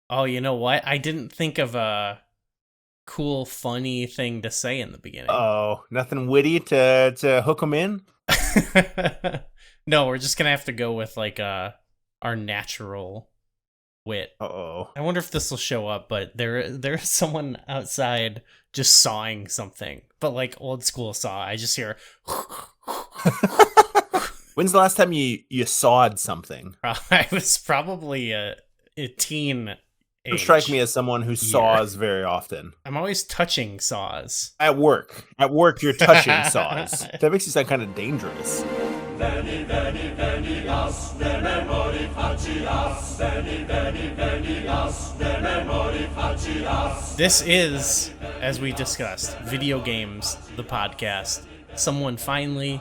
Oh, you know what? I didn't think of a cool, funny thing to say in the beginning. Oh, nothing witty to hook them in? No, we're just gonna have to go with like our natural wit. Uh-oh. I wonder if this will show up, but there's someone outside just sawing something, but like old school saw. I just hear. When's the last time you sawed something? I was probably a teen Don't strike me age as someone who year. saws very often. I'm always touching saws. At work, you're touching saws. That makes you sound kind of dangerous. Veni, veni, venias, de memori facias. Veni, veni, venias, de memori facias. This is, as we discussed, Video Games, the podcast. Someone finally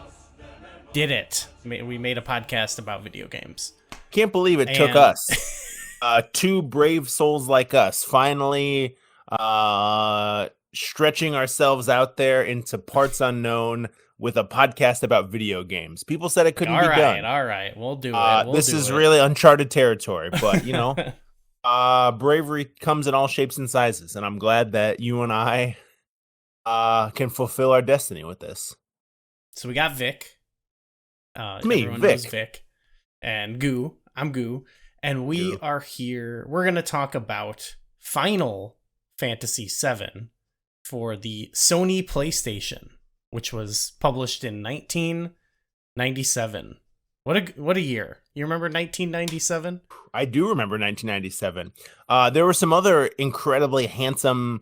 did it. We made a podcast about video games. Can't believe it took And us, two brave souls like us, finally stretching ourselves out there into parts unknown with a podcast about video games. People said it couldn't be done. all right, we'll do it. We'll This do is it. really uncharted territory, but bravery comes in all shapes and sizes, and I'm glad that you and I can fulfill our destiny with this. So we got Vic. It's me, Everyone knows Vic. Vic. And Goo. I'm Goo. And we Goo. are here. We're going to talk about Final Fantasy VII for the Sony PlayStation, which was published in 1997. What a year. You remember 1997? I do remember 1997. There were some other incredibly handsome,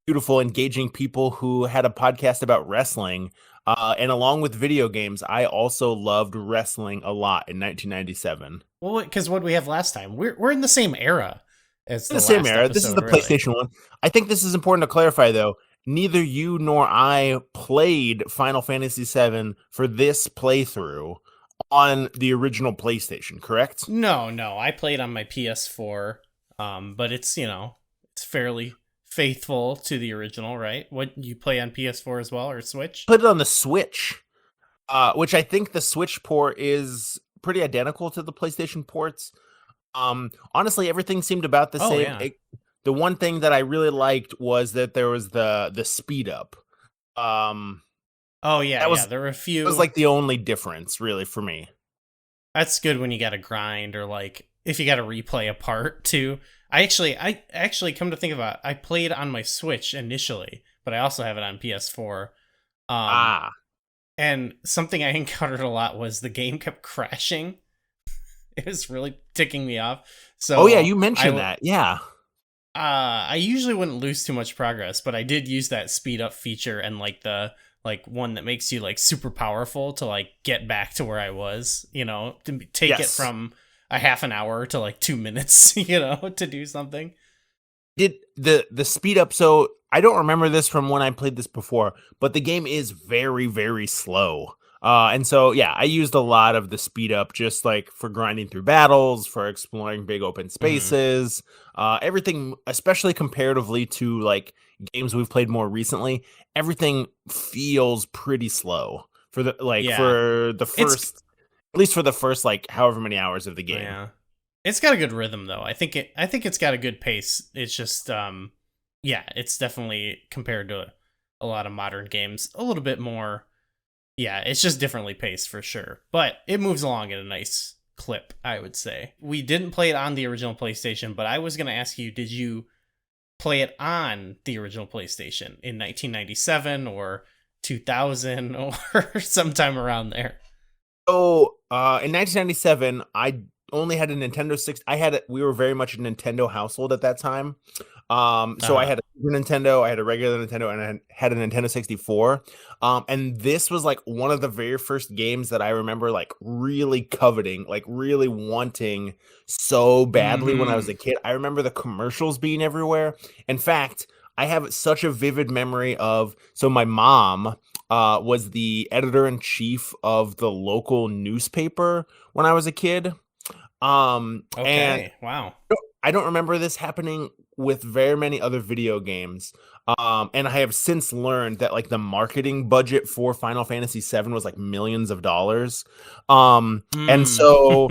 beautiful, engaging people who had a podcast about wrestling. And along with video games, I also loved wrestling a lot in 1997. Well, because what did we have last time? We're in the same era as In the the same last era, this is episode, the really. PlayStation one. I think this is important to clarify, though. Neither you nor I played Final Fantasy VII for this playthrough on the original PlayStation, correct? No. I played on my PS4, but it's fairly faithful to the original, right? What you play on PS4 as well or Switch? Put it on the Switch, which I think the Switch port is pretty identical to the PlayStation ports. Honestly, everything seemed about the Oh same. yeah. The one thing that I really liked was that there was the speed up. Um, Oh yeah, that yeah. was There were a that was few. like the only difference, really, for me. That's good when you got to grind or like if you got to replay a part too. I actually come to think about it, I played on my Switch initially, but I also have it on PS4. Um, Ah, and something I encountered a lot was the game kept crashing. It was really ticking me off. oh yeah, So you mentioned that. Yeah, I usually wouldn't lose too much progress, but I did use that speed up feature and like the like one that makes you like super powerful to like get back to where I was, to take it yes. from a half an hour to like 2 minutes, to do something. Did the speed up? So I don't remember this from when I played this before, but the game is very very slow. And so yeah, I used a lot of the speed up just like for grinding through battles, for exploring big open Hmm. spaces, everything, especially comparatively to like games we've played more recently. Everything feels pretty slow for the Yeah, for the it's first, at least for the first like however many hours of the game. yeah, it's got a good rhythm though. I think it's got a good pace. It's just yeah, it's definitely compared to a lot of modern games a little bit more. Yeah, it's just differently paced for sure, but it moves along at a nice clip, I would say. We didn't play it on the original PlayStation, but I was going to ask you, did you play it on the original PlayStation in 1997 or 2000 or sometime around there? So, in 1997, I only had a Nintendo 6. We were very much a Nintendo household at that time. So I Uh, had a Super Nintendo, I had a regular Nintendo, and I had a Nintendo 64. And this was like one of the very first games that I remember like really coveting, like really wanting so badly when I was mhm. a kid. I remember the commercials being everywhere. In fact, I have such a vivid memory of my mom was the editor in chief of the local newspaper when I was a kid. And Okay, wow. I don't remember this happening with very many other video games. And I have since learned that like the marketing budget for Final Fantasy VII was like millions of dollars. And Mm. so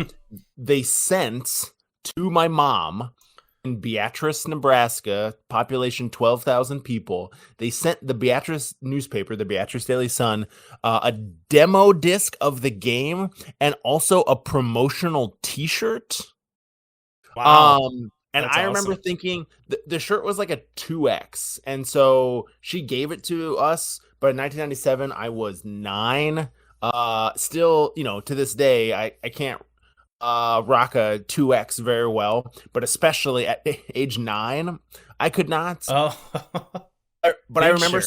they sent to my mom in Beatrice, Nebraska, population 12,000 people. They sent the Beatrice newspaper, the Beatrice Daily Sun, a demo disc of the game and also a promotional T-shirt. Wow. And That's I remember awesome. thinking the shirt was like a 2X. And so she gave it to us, but in 1997 I was 9. Still, to this day I can't rock a 2X very well, but especially at age 9, I could not. Oh, But big shirt.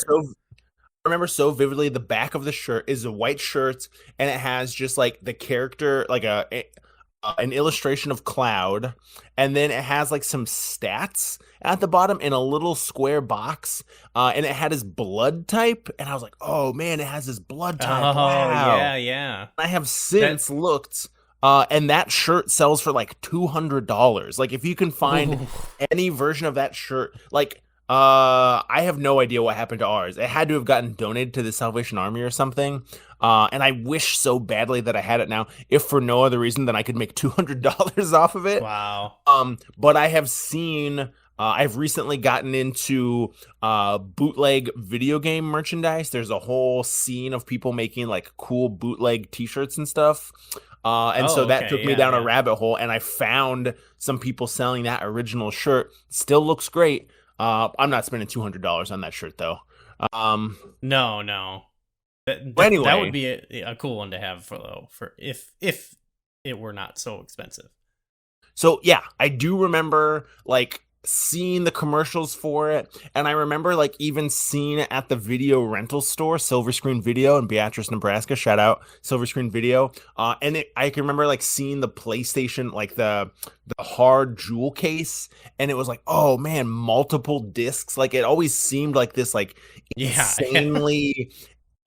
I remember so vividly the back of the shirt is a white shirt and it has just like the character like an illustration of Cloud, and then it has like some stats at the bottom in a little square box, and it had his blood type, and I was like, oh man, it has his blood type. Oh, Wow. yeah, yeah. I have That since looked, and that shirt sells for like $200. Like if you can find Ooh. any version of that shirt, like I have no idea what happened to ours. It had to have gotten donated to the Salvation Army or something. And I wish so badly that I had it now, if for no other reason than I could make $200 off of it. Wow. But I have seen. I've recently gotten into bootleg video game merchandise. There's a whole scene of people making like cool bootleg T-shirts and stuff. And so Oh, that okay. took me Yeah, down a yeah. rabbit hole, and I found some people selling that original shirt. Still looks great. I'm not spending $200 on that shirt though. Um, No, no. but That would anyway, be a cool one to have for if it were not so expensive. so yeah, I do remember like seeing the commercials for it, and I remember like even seeing it at the video rental store, Silver Screen Video in Beatrice, Nebraska. Shout out Silver Screen Video. I can remember like seeing the PlayStation, like the hard jewel case, and it was like, oh man, multiple discs. Like it always seemed like this like Yeah. insanely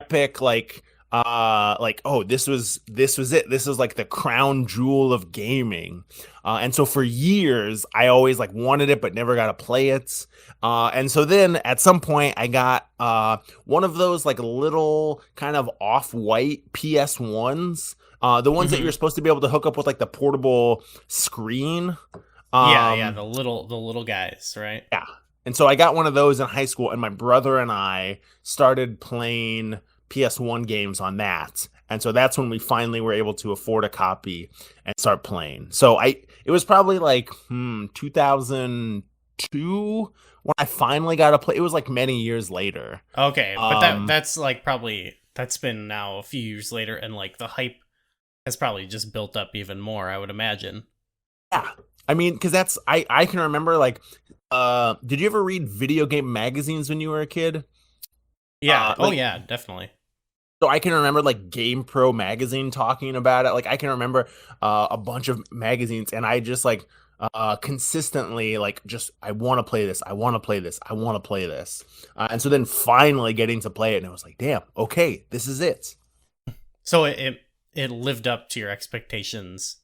epic like oh this was it, this is like the crown jewel of gaming, and so for years I always like wanted it but never got to play it, and so then at some point I got one of those like little kind of off-white PS1s, the ones that you're Mhm. supposed to be able to hook up with like the portable screen. Yeah, yeah, um the little guys, right? yeah. And so I got one of those in high school, and my brother and I started playing PS1 games on that. And so that's when we finally were able to afford a copy and start playing. So it was probably like 2002 when I finally got to play. It was like many years later. Okay, but Um that's like probably that's been now a few years later, and like the hype has probably just built up even more, I would imagine. yeah. I mean, because that's I can remember like did you ever read video game magazines when you were a kid? Yeah. Oh Like yeah, definitely. So I can remember like Game Pro magazine talking about it. Like I can remember a bunch of magazines, and I just like consistently like just I want to play this. I want to play this. I want to play this. And so then finally getting to play it, and it was like, damn, okay, this is it. So it lived up to your expectations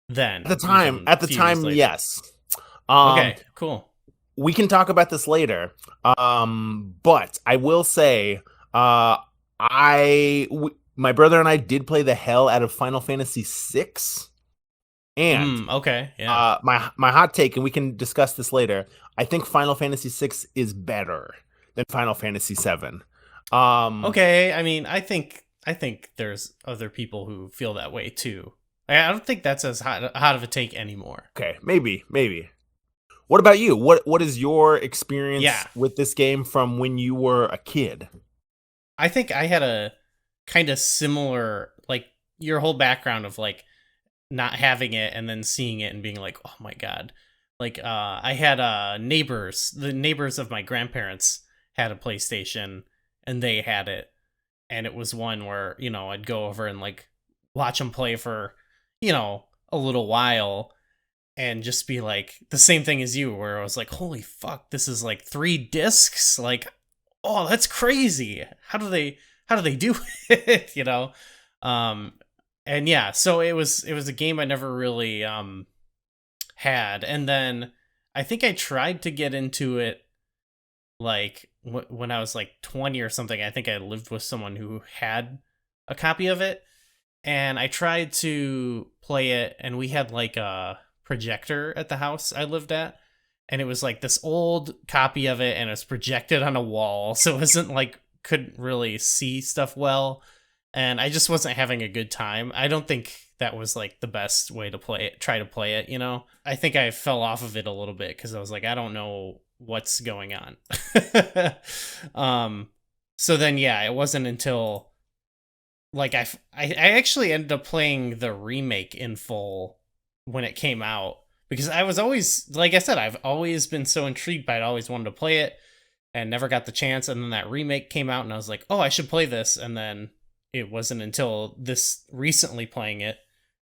then, even At a the few years time, later. yes. Um, Okay, cool. we can talk about this later. But I will say, my brother and I did play the hell out of Final Fantasy VI, and Okay, yeah. my hot take, and we can discuss this later. I think Final Fantasy VI is better than Final Fantasy VII. Um, Okay, I mean, I think there's other people who feel that way too. I don't think that's as hot of a take anymore. okay, maybe. What about you? What is your experience Yeah, with this game from when you were a kid? I think I had a kind of similar, like your whole background of like not having it and then seeing it and being like, oh my god. Like I had neighbors, the neighbors of my grandparents had a PlayStation and they had it, and it was one where, I'd go over and like watch them play for, a little while, and just be like the same thing as you, where I was like, holy fuck, this is like 3 discs, like, oh, that's crazy. How do they do it? Um and yeah, so it was a game I never really had. And then I think I tried to get into it like when I was like 20 or something. I think I lived with someone who had a copy of it, and I tried to play it, and we had like a projector at the house I lived at, and it was like this old copy of it, and it was projected on a wall, so it wasn't like couldn't really see stuff well, and I just wasn't having a good time. I don't think that was like the best way to play it, try to play it, you know? I think I fell off of it a little bit because I was like, I don't know what's going on. So then, yeah, it wasn't until like I actually ended up playing the remake in full when it came out, because I was always, like I said, I've always been so intrigued by it, I always wanted to play it and never got the chance. And then that remake came out and I was like, oh, I should play this. And then it wasn't until this recently playing it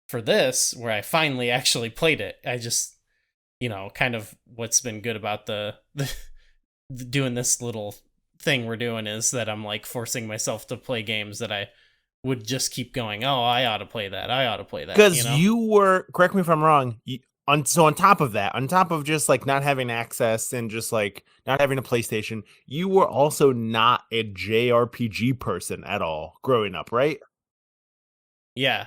for this where I finally actually played it. I just, you know, kind of what's been good about the doing this little thing we're doing is that I'm like forcing myself to play games that I would just keep going, oh, I ought to play that. I ought to play that. Because you know? you were, correct me if I'm wrong, so on top of that, on top of just like not having access and just like not having a PlayStation, you were also not a JRPG person at all growing up, right? Yeah.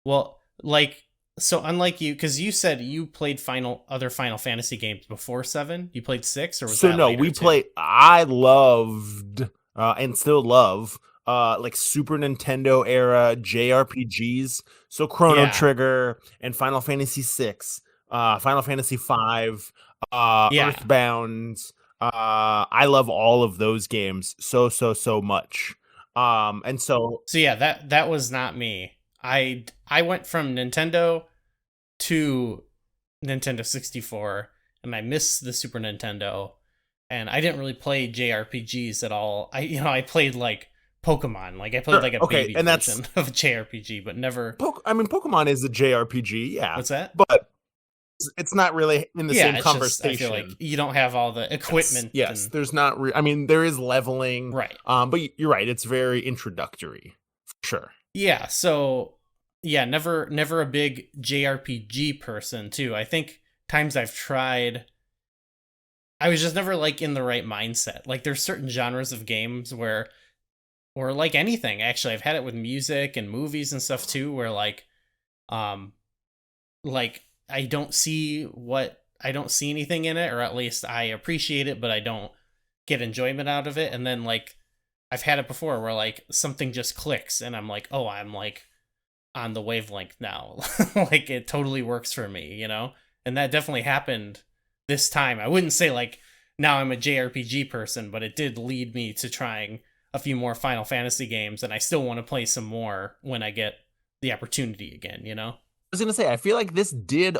Well, like, so unlike you, because you said you played other Final Fantasy games before 7. You played 6, or was So that no, later we too? played. I loved and still love like Super Nintendo era JRPGs. So Chrono Yeah. Trigger and Final Fantasy 6, Final Fantasy 5, Yeah. Earthbound. I love all of those games so much. And so So yeah, that was not me. I went from Nintendo to Nintendo 64, and I missed the Super Nintendo, and I didn't really play JRPGs at all. I played like Pokemon, like I played Sure, like a okay, baby and that's version of a JRPG, but never. I mean, Pokemon is a JRPG, yeah, What's that? but it's not really in the same Yeah, it's just I feel like conversation. you don't have all the equipment Yes, and there's not. I mean, there is leveling, right. but you're right. It's very introductory, for sure. Yeah, so yeah, never a big JRPG person too. I think times I've tried, I was just never like in the right mindset. Like there's certain genres of games where, or like anything actually, I've had it with music and movies and stuff too, where um like I don't see anything in it, or at least I appreciate it, but I don't get enjoyment out of it. And then like I've had it before where like something just clicks and I'm like, oh, I'm like on the wavelength now. Like it totally works for me, you know? And that definitely happened this time. I wouldn't say like now I'm a JRPG person, but it did lead me to trying a few more Final Fantasy games, and I still want to play some more when I get the opportunity again, you know? I was gonna say, I feel like this did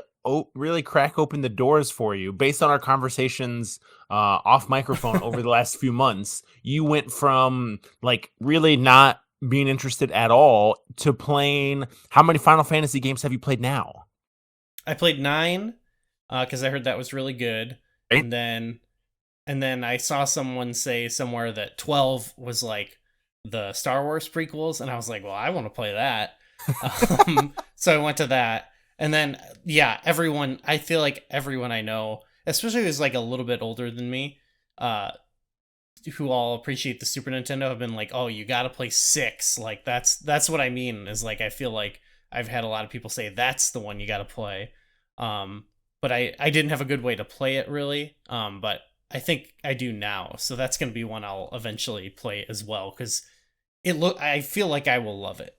really crack open the doors for you based on our conversations off microphone over the last few months. You went from like really not being interested at all to playing. How many Final Fantasy games have you played now? I played 9 because I heard that was really good, Right. and then I saw someone say somewhere that 12 was like the Star Wars prequels, and I was like, well, I want to play that. So I went to that, and then yeah, I feel like everyone I know, especially who's like a little bit older than me, who all appreciate the Super Nintendo, have been like, oh, you got to play 6. Like that's what I mean, is like I feel like I've had a lot of people say that's the one you got to play. But I didn't have a good way to play it really. But I think I do now, so that's gonna be one I'll eventually play as well, because I feel like I will love it.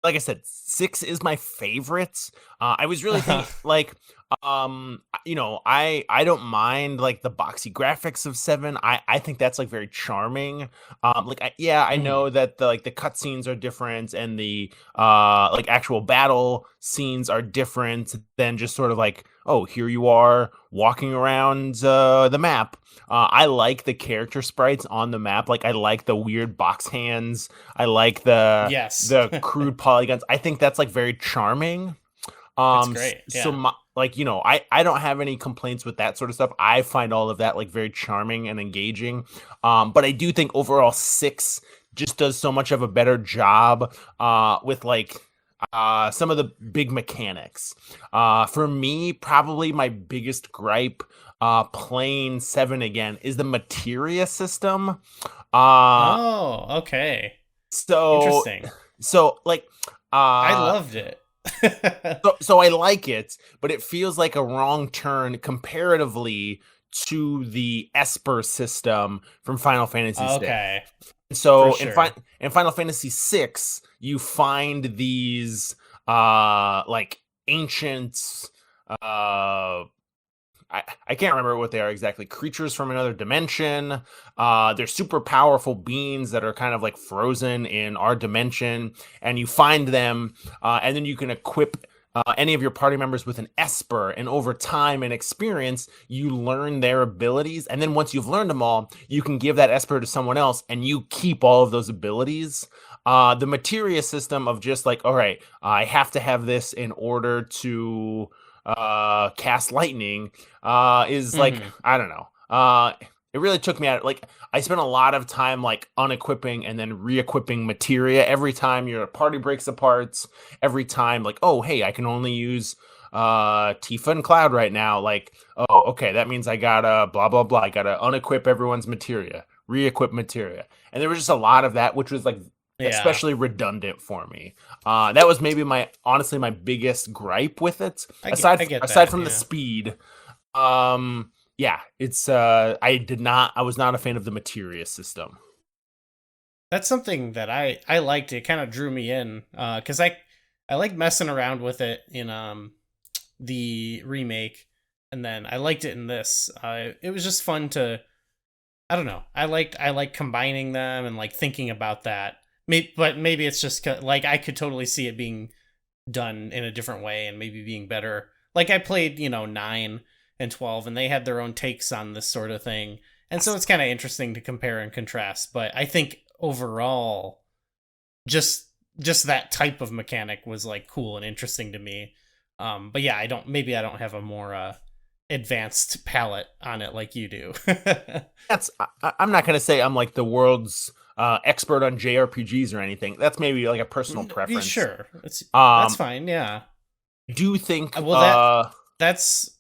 Like I said, 6 is my favorite. I was really thinking, like, I don't mind like the boxy graphics of 7. I think that's like very charming. I know that the cutscenes are different and the like actual battle scenes are different than just sort of like, oh, here you are walking around the map. I like the character sprites on the map. Like I like the weird box hands. I like Yes. the crude polygons. I think that's like very charming. That's great. So Yeah. I don't have any complaints with that sort of stuff. I find all of that like very charming and engaging. But I do think overall 6 just does so much of a better job with like some of the big mechanics. For me, probably my biggest gripe playing 7 again is the materia system. Oh, okay. So Interesting. so like I loved it. So I like it, but it feels like a wrong turn comparatively to the Esper system from Final Fantasy VI. Okay, for So sure. in Final Fantasy VI, you find these like ancient I can't remember what they are exactly. Creatures from another dimension. They're super powerful beings that are kind of like frozen in our dimension, and you find them, and then you can equip any of your party members with an Esper. And over time and experience, you learn their abilities. And then once you've learned them all, you can give that Esper to someone else, and you keep all of those abilities. The materia system of just like, all right, I have to have this in order to cast lightning is like, Hmm. I don't know. It really took me out. Like, I spent a lot of time like unequipping and then re-equipping materia every time your party breaks apart. Every time, like, oh hey, I can only use Tifa and Cloud right now. Like, oh okay, that means I gotta blah blah blah. I gotta unequip everyone's materia, re-equip materia, and there was just a lot of that, which was like Yeah, especially redundant for me. That was maybe honestly my biggest gripe with it. I get Aside that. from the Yeah. speed, yeah, it's I was not a fan of the materia system. That's something that I liked. It kind of drew me in cuz I like messing around with it in the remake, and then I liked it in this. It was just fun to, I don't know. I like combining them and like thinking about that. But maybe it's just like I could totally see it being done in a different way and maybe being better. Like I played, 9 and 12 and they had their own takes on this sort of thing. And so Yes. it's kind of interesting to compare and contrast, but I think overall just just that type of mechanic was like cool and interesting to me. But yeah, I don't have a more advanced palette on it like you do. I'm not gonna say I'm like the world's expert on JRPGs or anything. That's maybe like a personal Be preference. sure. That's Um, fine. Yeah. do you think Well, that's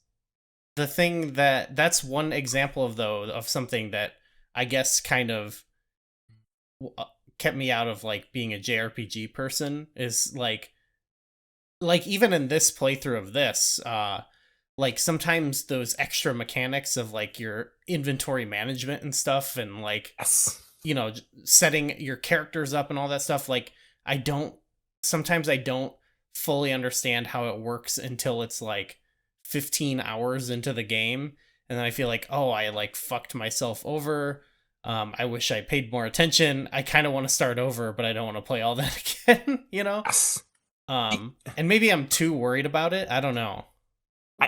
the thing that's one example of though of something that I guess kind of uh, kept me out of like being a JRPG person is like even in this playthrough of this like sometimes those extra mechanics of like your inventory management and stuff and like yes. setting your characters up and all that stuff, like I don't sometimes I don't fully understand how it works until it's like 15 hours into the game, and then I feel like, oh, I like fucked myself over. I wish I paid more attention. I kind of want to start over, but I don't want to play all that again. Yes. And maybe I'm too worried about it. I don't know.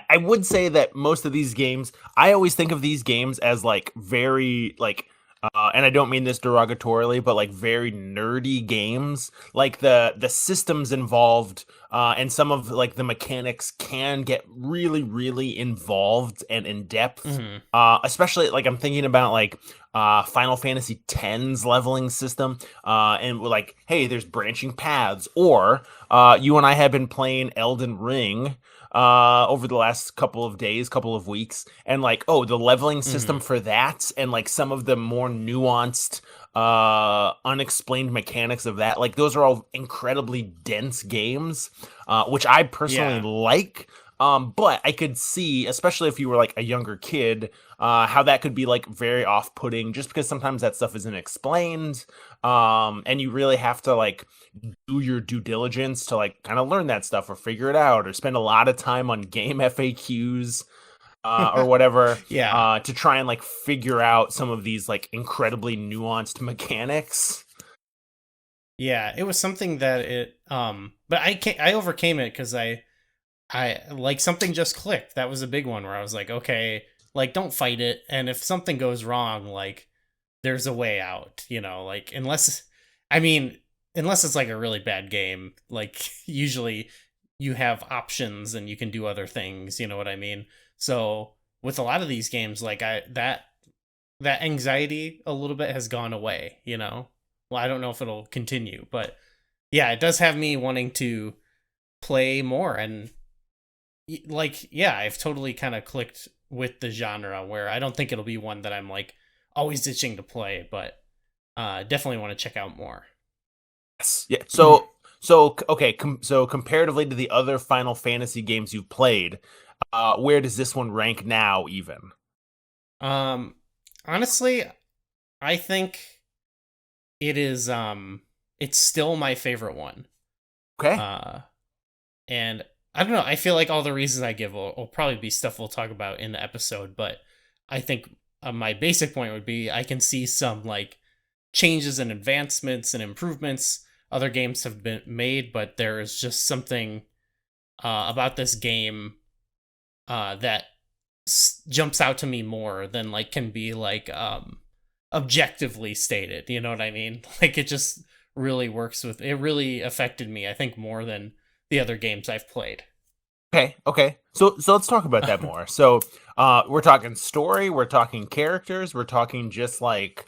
I would say that most of these games, I always think of these games as like very like, and I don't mean this derogatorily, but like very nerdy games. Like the systems involved, and some of like the mechanics can get really really involved and in depth. Hmm. Especially like I'm thinking about like Final Fantasy X's leveling system, and we're like, hey, there's branching paths, or you and I have been playing Elden Ring over the last couple of days, couple of weeks, and like, oh, the leveling system Hmm. for that and like some of the more nuanced unexplained mechanics of that, like those are all incredibly dense games, which I personally Yeah. like. But I could see, especially if you were like a younger kid, how that could be like very off-putting just because sometimes that stuff isn't explained. And you really have to like do your due diligence to like kind of learn that stuff or figure it out or spend a lot of time on game FAQs or whatever Yeah. to try and like figure out some of these like incredibly nuanced mechanics. Yeah, it was something that but I overcame it cuz I like something just clicked. That was a big one where I was like, okay, like don't fight it, and if something goes wrong, like there's a way out, like I mean, unless it's like a really bad game, like usually you have options and you can do other things, you know what I mean? So, with a lot of these games, like that anxiety a little bit has gone away. Well, I don't know if it'll continue, but yeah, it does have me wanting to play more and like yeah, I've totally kind of clicked with the genre where I don't think it'll be one that I'm like always itching to play, but definitely want to check out more. Yes. Yeah. So So okay, so comparatively to the other Final Fantasy games you've played, where does this one rank now? Even Um, honestly, I think it is it's still my favorite one. okay, Uh and I don't know, I feel like all the reasons I give will probably be stuff we'll talk about in the episode, but I think my basic point would be I can see some like changes and advancements and improvements other games have been made, but there is just something about this game that jumps out to me more than like can be like objectively stated, you know what I mean? Like it just really works with it, really affected me, I think, more than the other games I've played. okay. So let's talk about that more. So we're talking story, we're talking characters, we're talking just like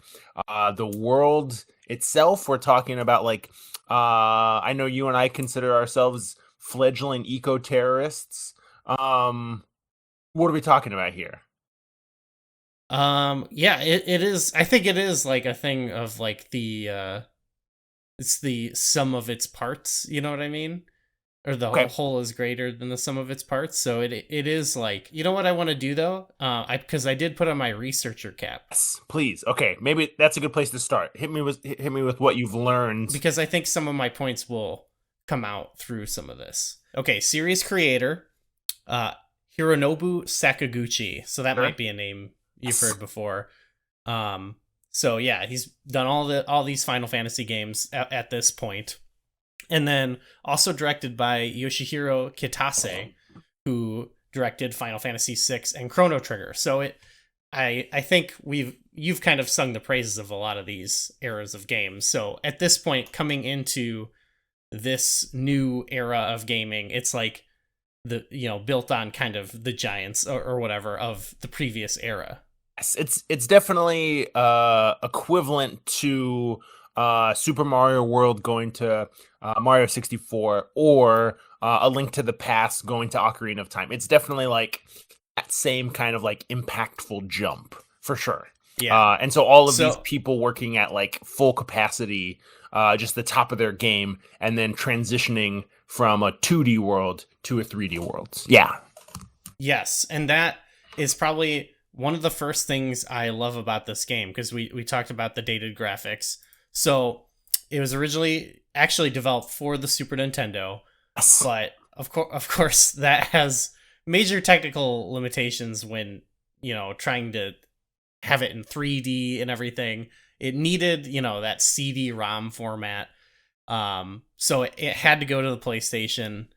the world itself. We're talking about like I know you and I consider ourselves fledgling eco terrorists. What are we talking about here? Yeah, it is, I think it is like a thing of like the it's the sum of its parts, you know what I mean? Or the Okay. whole is greater than the sum of its parts. So it is like, you know what I want to do though? I because I did put on my researcher cap Yes, please. Okay, maybe that's a good place to start. Hit me with what you've learned. because I think some of my points will come out through some of this. Okay, series creator, uh, Hironobu Sakaguchi. So that Sure. might be a name you've Yes. heard before. Um, so yeah, he's done all these Final Fantasy games at this point, and then also directed by Yoshihiro Kitase, who directed Final Fantasy VI and Chrono Trigger. So I think you've kind of sung the praises of a lot of these eras of games. So at this point, coming into this new era of gaming, it's like the built on kind of the giants or whatever of the previous era. Yes, it's definitely equivalent to Super Mario World going to Mario 64 or A Link to the Past going to Ocarina of Time. It's definitely like that same kind of like impactful jump for sure. Yeah. And so all of these So people working at like full capacity, just the top of their game, and then transitioning from a 2D world to a 3D world. Yeah. yes, and that is probably one of the first things I love about this game, because we talked about the dated graphics. So it was originally actually developed for the Super Nintendo, Yes. but of course that has major technical limitations when trying to have it in 3D and everything. It needed that CD-ROM format, so it had to go to the PlayStation.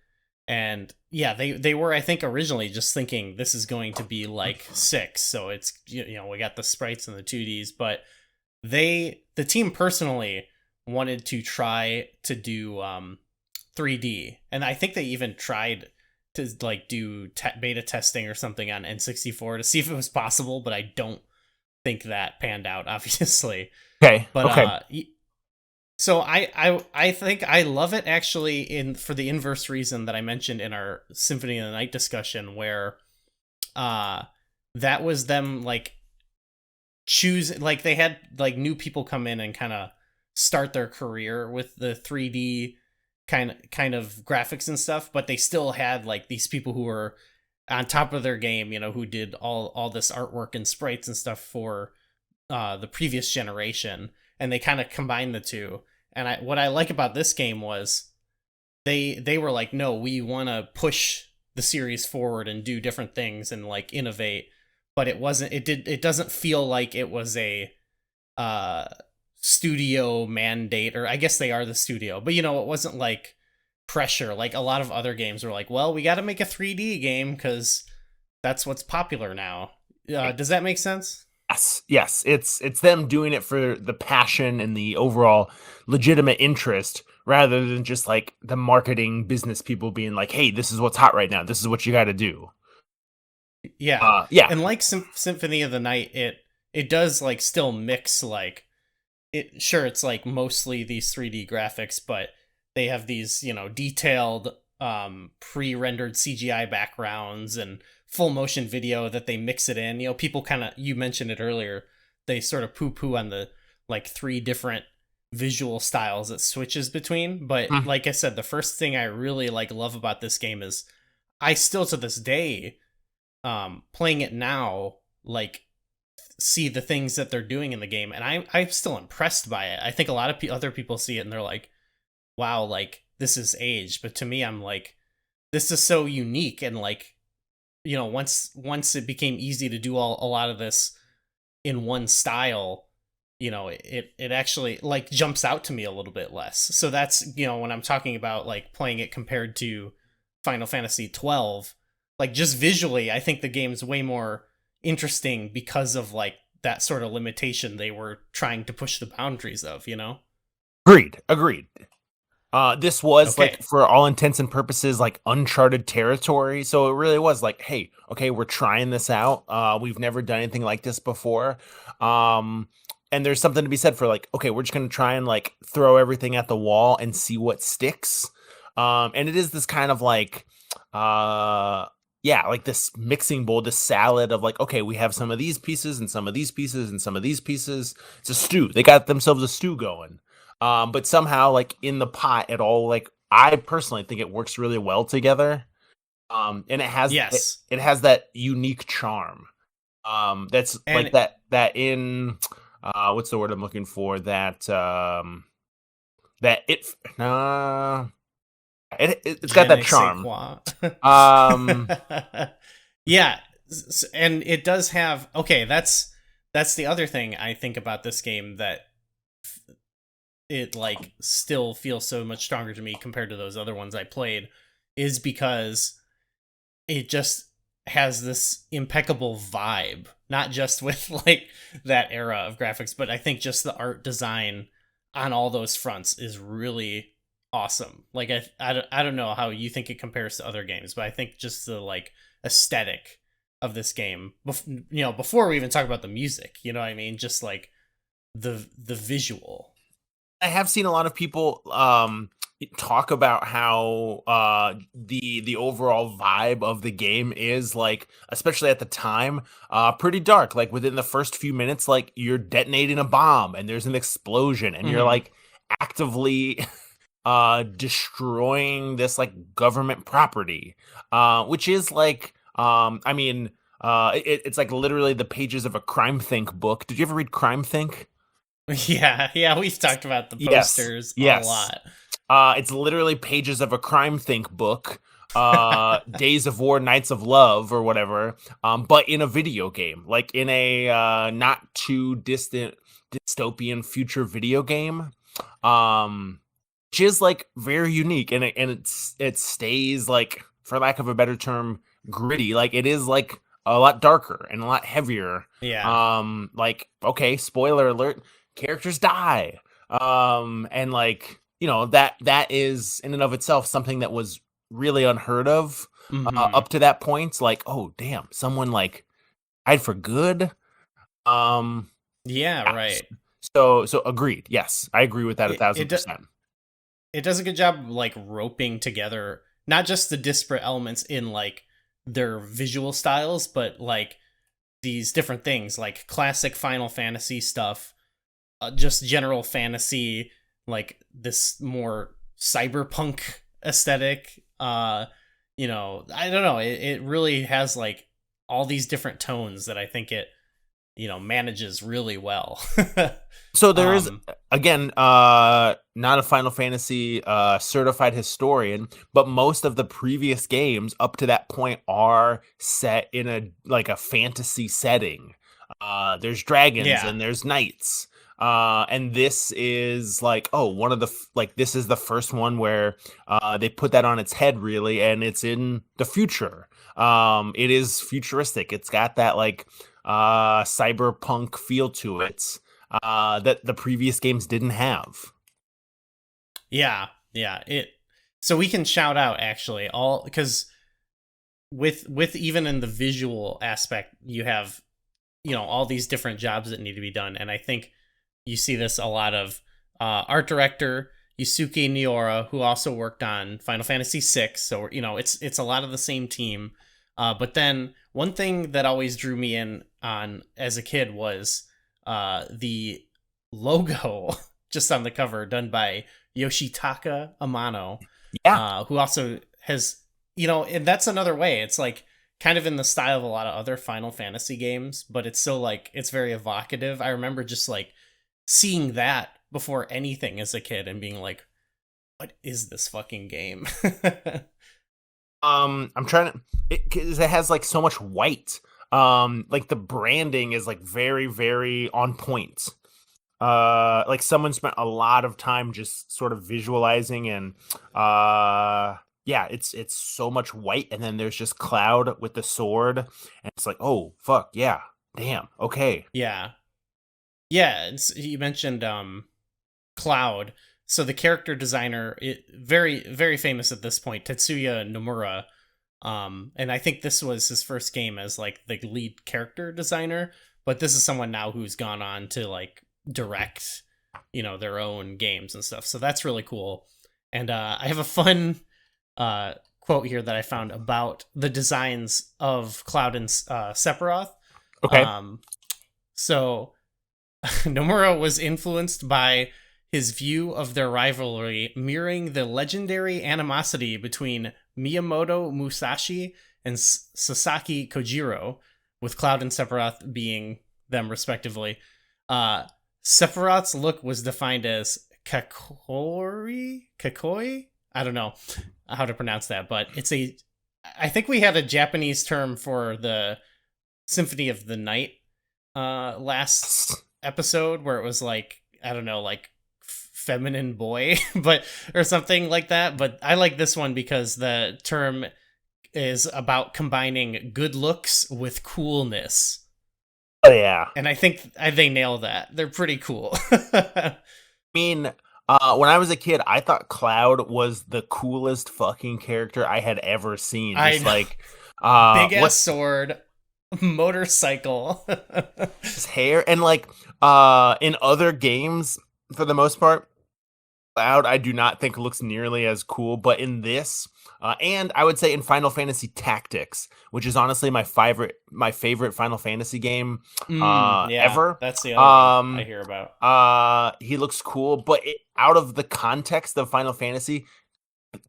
And yeah, they were, I think, originally just thinking this is going to be like 6, so it's we got the sprites and the 2Ds, but the team personally wanted to try to do 3D, and I think they even tried to like do beta testing or something on N64 to see if it was possible, but I don't think that panned out, obviously. Okay. But Okay. so I think I love it actually for the inverse reason that I mentioned in our Symphony of the Night discussion, where that was them like choose, like they had like new people come in and kind of start their career with the 3D kind of graphics and stuff, but they still had like these people who were on top of their game, who did all this artwork and sprites and stuff for the previous generation, and they kind of combined the two. And what I like about this game was they were like, no, we want to push the series forward and do different things and like innovate, but it doesn't feel like it was a studio mandate, or I guess they are the studio, but it wasn't like pressure like a lot of other games were like, well, we got to make a 3D game because that's what's popular now. Does that make sense? Yes. It's them doing it for the passion and the overall legitimate interest rather than just like the marketing business people being like, "Hey, this is what's hot right now. This is what you got to do." Yeah. Yeah. And like Symphony of the Night, it does like still mix like it's like mostly these 3D graphics, but they have these, detailed pre-rendered CGI backgrounds and full motion video that they mix it in. People kind of, you mentioned it earlier, they sort of poo-poo on the like 3 different visual styles it switches between. But Mm. like I said, the first thing I really like love about this game is I still to this day, playing it now, like see the things that they're doing in the game, and I'm still impressed by it. I think a lot of other people see it and they're like, wow, like this is aged, but to me I'm like, this is so unique. And like, once it became easy to do a lot of this in one style, it actually like jumps out to me a little bit less. So that's, when I'm talking about like playing it compared to Final Fantasy 12, like just visually I think the game's way more interesting because of like that sort of limitation they were trying to push the boundaries of, Agreed. This was Okay. like, for all intents and purposes, like uncharted territory. So it really was like, hey, okay, we're trying this out. We've never done anything like this before. And there's something to be said for like, okay, we're just gonna try and like throw everything at the wall and see what sticks. And it is this kind of like, yeah, like this mixing bowl, this salad of like, okay, we have some of these pieces and some of these pieces and some of these pieces. It's a stew. They got themselves a stew going. But somehow, like in the pot, it all like, I personally think it works really well together. And Yes. it has that unique charm. That's like And that in what's the word I'm looking for? That it's got je that ne sais charm. quoi. Um, Yeah, and it does have, okay, that's the other thing I think about this game, that it like still feels so much stronger to me compared to those other ones I played, is because it just has this impeccable vibe, not just with like that era of graphics, but I think just the art design on all those fronts is really awesome. Like I don't know how you think it compares to other games, but I think just the like aesthetic of this game, before we even talk about the music, you know what I mean? Just like the visual. I have seen a lot of people talk about how the overall vibe of the game is like, especially at the time, pretty dark. Like within the first few minutes, like you're detonating a bomb and there's an explosion and you're Mhm. like actively destroying this like government property, which is like, I mean, it's like literally the pages of a Crime Think book. Did you ever read Crime Think? Yeah, we've talked about the Yes, posters a yes. lot. It's literally pages of a Crime Think book, Days of War, Nights of Love, or whatever, but in a video game, like in a not too distant dystopian future video game, which is like very unique, and it stays like, for lack of a better term, gritty. Like it is like a lot darker and a lot heavier. Yeah. Like, okay, spoiler alert, characters die. And like, that is in and of itself something that was really unheard of Mhm. up to that point. Like, oh damn, someone like died for good. Um, Yeah, yeah. right. So agreed. Yes, I agree with that a It thousand it do- percent. it does a good job like roping together not just the disparate elements in like their visual styles, but like these different things like classic Final Fantasy stuff, just general fantasy, like this more cyberpunk aesthetic. I don't know. It really has like all these different tones that I think it, manages really well. So there is, um, again, not a Final Fantasy certified historian, but most of the previous games up to that point are set in a fantasy setting. There's dragons yeah, and there's knights. And this is like, oh, one of the this is the first one where they put that on its head, really, and it's in the future. It is futuristic. It's got that like cyberpunk feel to it that the previous games didn't have. yeah. So we can shout out actually all because with even in the visual aspect, you have all these different jobs that need to be done, and I think you see this a lot of art director Yusuke Niora, who also worked on Final Fantasy VI. So it's a lot of the same team. But then one thing that always drew me in on as a kid was the logo just on the cover, done by Yoshitaka Amano, Yeah. who also has, and that's another way. It's like kind of in the style of a lot of other Final Fantasy games, but it's so like it's very evocative. I remember just like seeing that before anything as a kid and being like, what is this fucking game? I'm trying to, because it has like so much white. Like the branding is like very, very on point. Like someone spent a lot of time just sort of visualizing, and yeah, it's so much white, and then there's just Cloud with the sword, and it's like, oh fuck yeah, damn, okay. Yeah. You mentioned Cloud. So the character designer, very very famous at this point, Tetsuya Nomura. And I think this was his first game as like the lead character designer, but this is someone now who's gone on to like direct, their own games and stuff. So that's really cool. And I have a fun quote here that I found about the designs of Cloud and Sephiroth. Okay. So Nomura was influenced by his view of their rivalry mirroring the legendary animosity between Miyamoto Musashi and Sasaki Kojiro, with Cloud and Sephiroth being them respectively. Sephiroth's look was defined as kakoi? I don't know how to pronounce that, but I think we had a Japanese term for the Symphony of the Night last episode, where it was like, I don't know, like feminine boy, but or something like that. But I like this one because the term is about combining good looks with coolness. Oh yeah. And I think they nail that. They're pretty cool. I mean, when I was a kid, I thought Cloud was the coolest fucking character I had ever seen. Just like big ass sword, motorcycle, his hair, and like in other games, for the most part, Cloud I do not think looks nearly as cool, but in this, and I would say in Final Fantasy Tactics, which is honestly my favorite Final Fantasy game ever. That's the other one I hear about. He looks cool, but out of the context of Final Fantasy,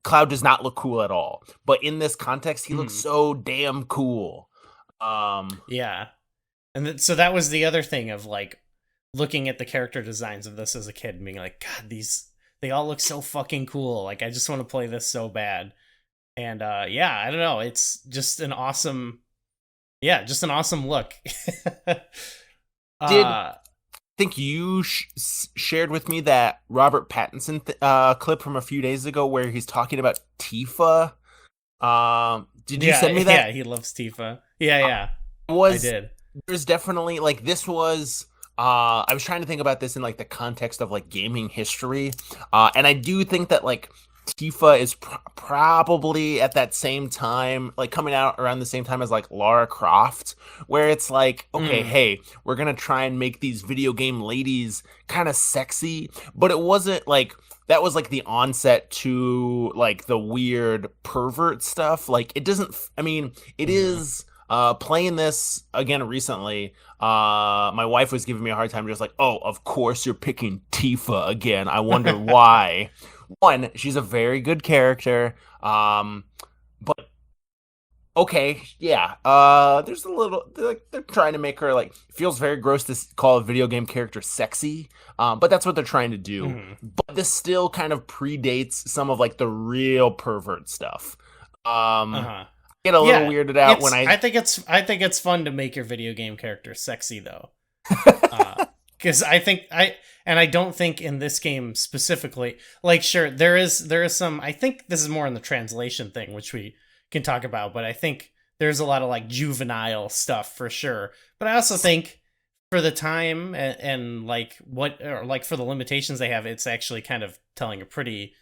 Cloud does not look cool at all. But in this context, he looks so damn cool. Yeah, and so that was the other thing of like looking at the character designs of this as a kid and being like, God, they all look so fucking cool. Like, I just want to play this so bad. And yeah, I don't know. It's just an awesome look. I think you shared with me that Robert Pattinson clip from a few days ago where he's talking about Tifa. Did you send me that? Yeah, he loves Tifa. Yeah. I did. There's definitely like this was. I was trying to think about this in like the context of like gaming history, and I do think that like Tifa is probably at that same time, like coming out around the same time as like Lara Croft, where it's like, okay, hey, we're gonna try and make these video game ladies kind of sexy, but it wasn't like that was like the onset to like the weird pervert stuff. Like it doesn't. I mean, it is. Playing this again recently, my wife was giving me a hard time, just like, oh, of course you're picking Tifa again. I wonder why. One, she's a very good character, but okay, yeah. There's a little, they're trying to make her like, feels very gross to call a video game character sexy, but that's what they're trying to do. But this still kind of predates some of like the real pervert stuff. Get a little weirded out when I think it's fun to make your video game character sexy though, because I don't think in this game specifically, like, sure, there is some, I think this is more in the translation thing, which we can talk about, but I think there's a lot of like juvenile stuff for sure. But I also think for the time and like what, or like for the limitations they have, it's actually kind of telling a pretty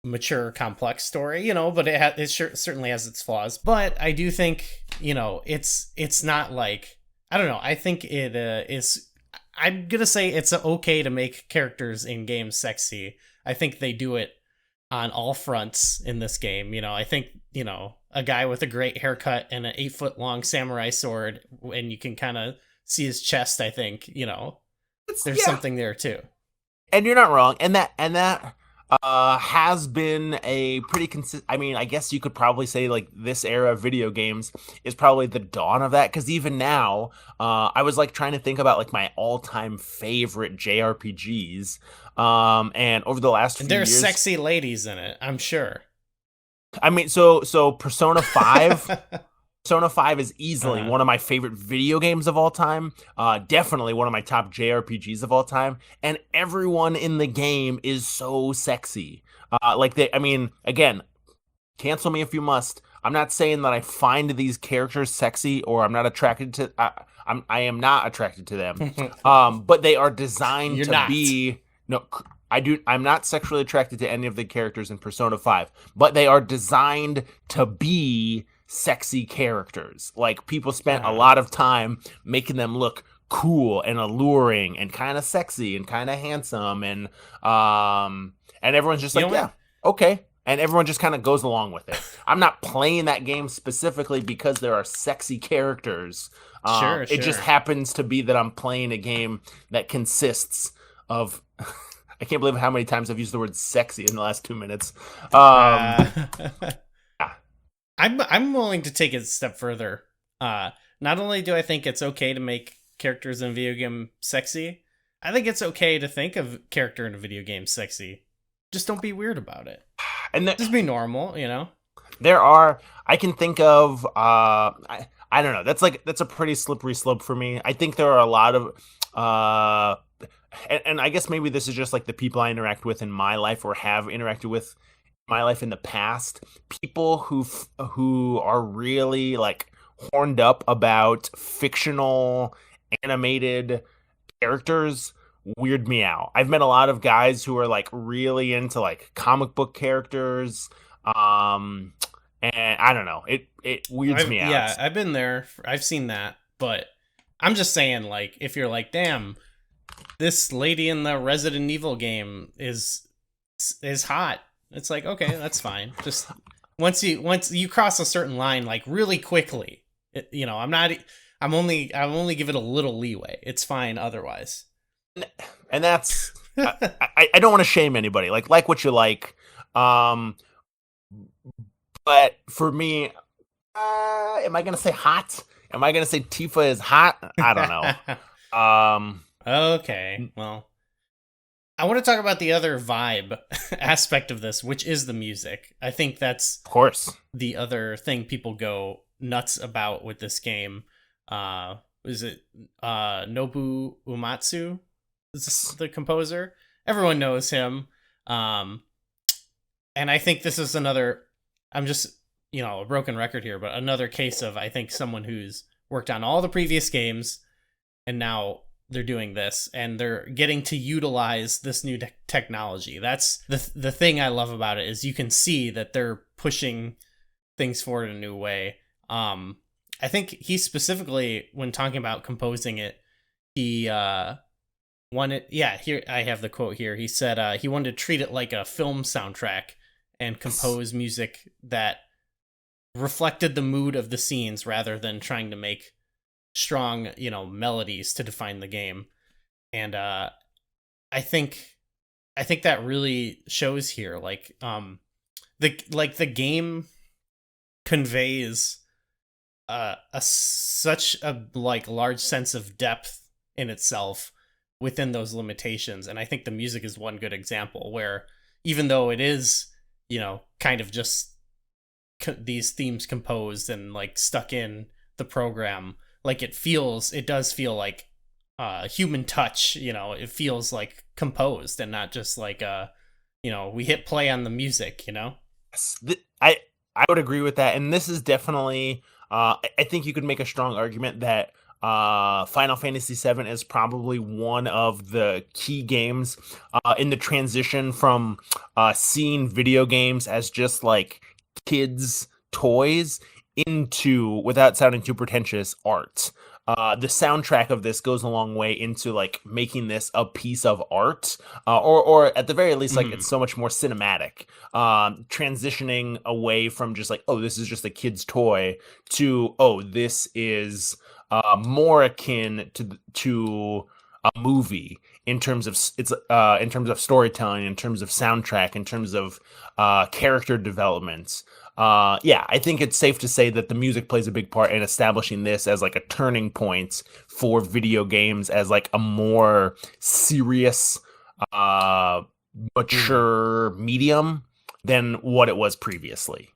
mature, complex story, but it certainly has its flaws. But I do think, it's not like, I don't know, I think it is, I'm gonna say it's okay to make characters in games sexy. I think they do it on all fronts in this game. I think, a guy with a great haircut and an 8-foot long samurai sword, and you can kind of see his chest, I think, there's something there too. And you're not wrong. And that has been a pretty consistent. I mean, I guess you could probably say like this era of video games is probably the dawn of that. Because even now, I was like trying to think about like my all-time favorite JRPGs. And over the last few There's years, sexy ladies in it, I'm sure. I mean, so Persona 5. Persona 5 is easily Uh-huh. one of my favorite video games of all time. Definitely one of my top JRPGs of all time. And everyone in the game is so sexy. I mean, again, cancel me if you must. I'm not saying that I find these characters sexy or I'm not attracted to. I am not attracted to them. But they are designed You're to not. be. No, I'm not sexually attracted to any of the characters in Persona 5, but they are designed to be sexy characters. Like people spent a lot of time making them look cool and alluring and kind of sexy and kind of handsome and everyone's just You like, know yeah, what? okay. And everyone just kind of goes along with it. I'm not playing that game specifically because there are sexy characters. Sure, It just sure. happens to be that I'm playing a game that consists of I can't believe how many times I've used the word sexy in the last 2 minutes. Uh, Yeah. I'm willing to take it a step further. Not only do I think it's okay to make characters in a video game sexy, I think it's okay to think of character in a video game sexy. Just don't be weird about it. And Just be normal, you know? there are I can think of I don't know. That's a pretty slippery slope for me. I think there are a lot of and I guess maybe this is just like the people I interact with in my life or have interacted with in my life in the past. People who are really like horned up about fictional animated characters weird me out. I've met a lot of guys who are like really into like comic book characters. And I don't know. It weirds me out. Yeah, I've been there. I've seen that. But I'm just saying, like, if you're like, damn, this lady in the Resident Evil game is hot. It's like, okay, that's fine. Just once you cross a certain line, like really quickly, I'm only give it a little leeway. It's fine otherwise. And that's I don't want to shame anybody. Like what you like. But for me, am I gonna say hot? Am I gonna say Tifa is hot? I don't know. Okay, well, I want to talk about the other vibe aspect of this, which is the music. I think that's Of course. the other thing people go nuts about with this game. Is it Nobu Uematsu is the composer? Everyone knows him. And I think this is another, I'm just, a broken record here, but another case of, I think, someone who's worked on all the previous games and now they're doing this and they're getting to utilize this new technology. That's the thing I love about it is you can see that they're pushing things forward in a new way. I think he specifically, when talking about composing it, he wanted, here I have the quote here. He said he wanted to treat it like a film soundtrack and compose music that reflected the mood of the scenes rather than trying to make strong, melodies to define the game. And I think that really shows here. The game conveys such a large sense of depth in itself within those limitations, and I think the music is one good example where even though it is kind of just these themes composed and like stuck in the program, like it does feel like human touch. It feels like composed and not just like we hit play on the music. Yes, I would agree with that, and this is definitely. I think you could make a strong argument that Final Fantasy VII is probably one of the key games in the transition from seeing video games as just like kids' toys into, without sounding too pretentious, art. The soundtrack of this goes a long way into like making this a piece of art, or at the very least, like it's so much more cinematic. Transitioning away from just like, oh, this is just a kid's toy to, oh, this is more akin to a movie in terms of in terms of storytelling, in terms of soundtrack, in terms of character developments. Yeah, I think it's safe to say that the music plays a big part in establishing this as like a turning point for video games as like a more serious, uh, Mm. mature medium than what it was previously.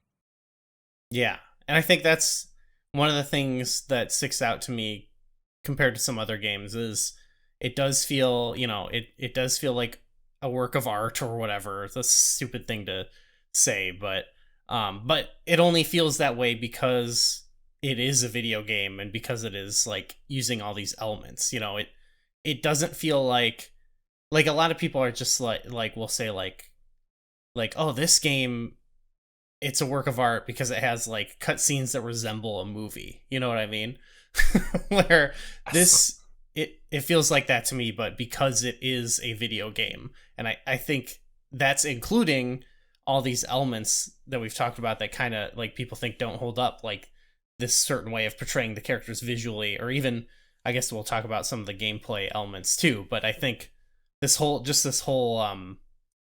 Yeah. And I think that's one of the things that sticks out to me compared to some other games is it does feel, it does feel like a work of art or whatever. It's a stupid thing to say, but it only feels that way because it is a video game and because it is like using all these elements. It doesn't feel like a lot of people are just like will say like oh, this game, it's a work of art because it has like cutscenes that resemble a movie. You know what I mean? Where Yes. this it feels like that to me, but because it is a video game, and I think that's including all these elements that we've talked about that kind of like people think don't hold up, like this certain way of portraying the characters visually, or even I guess we'll talk about some of the gameplay elements too. But I think this whole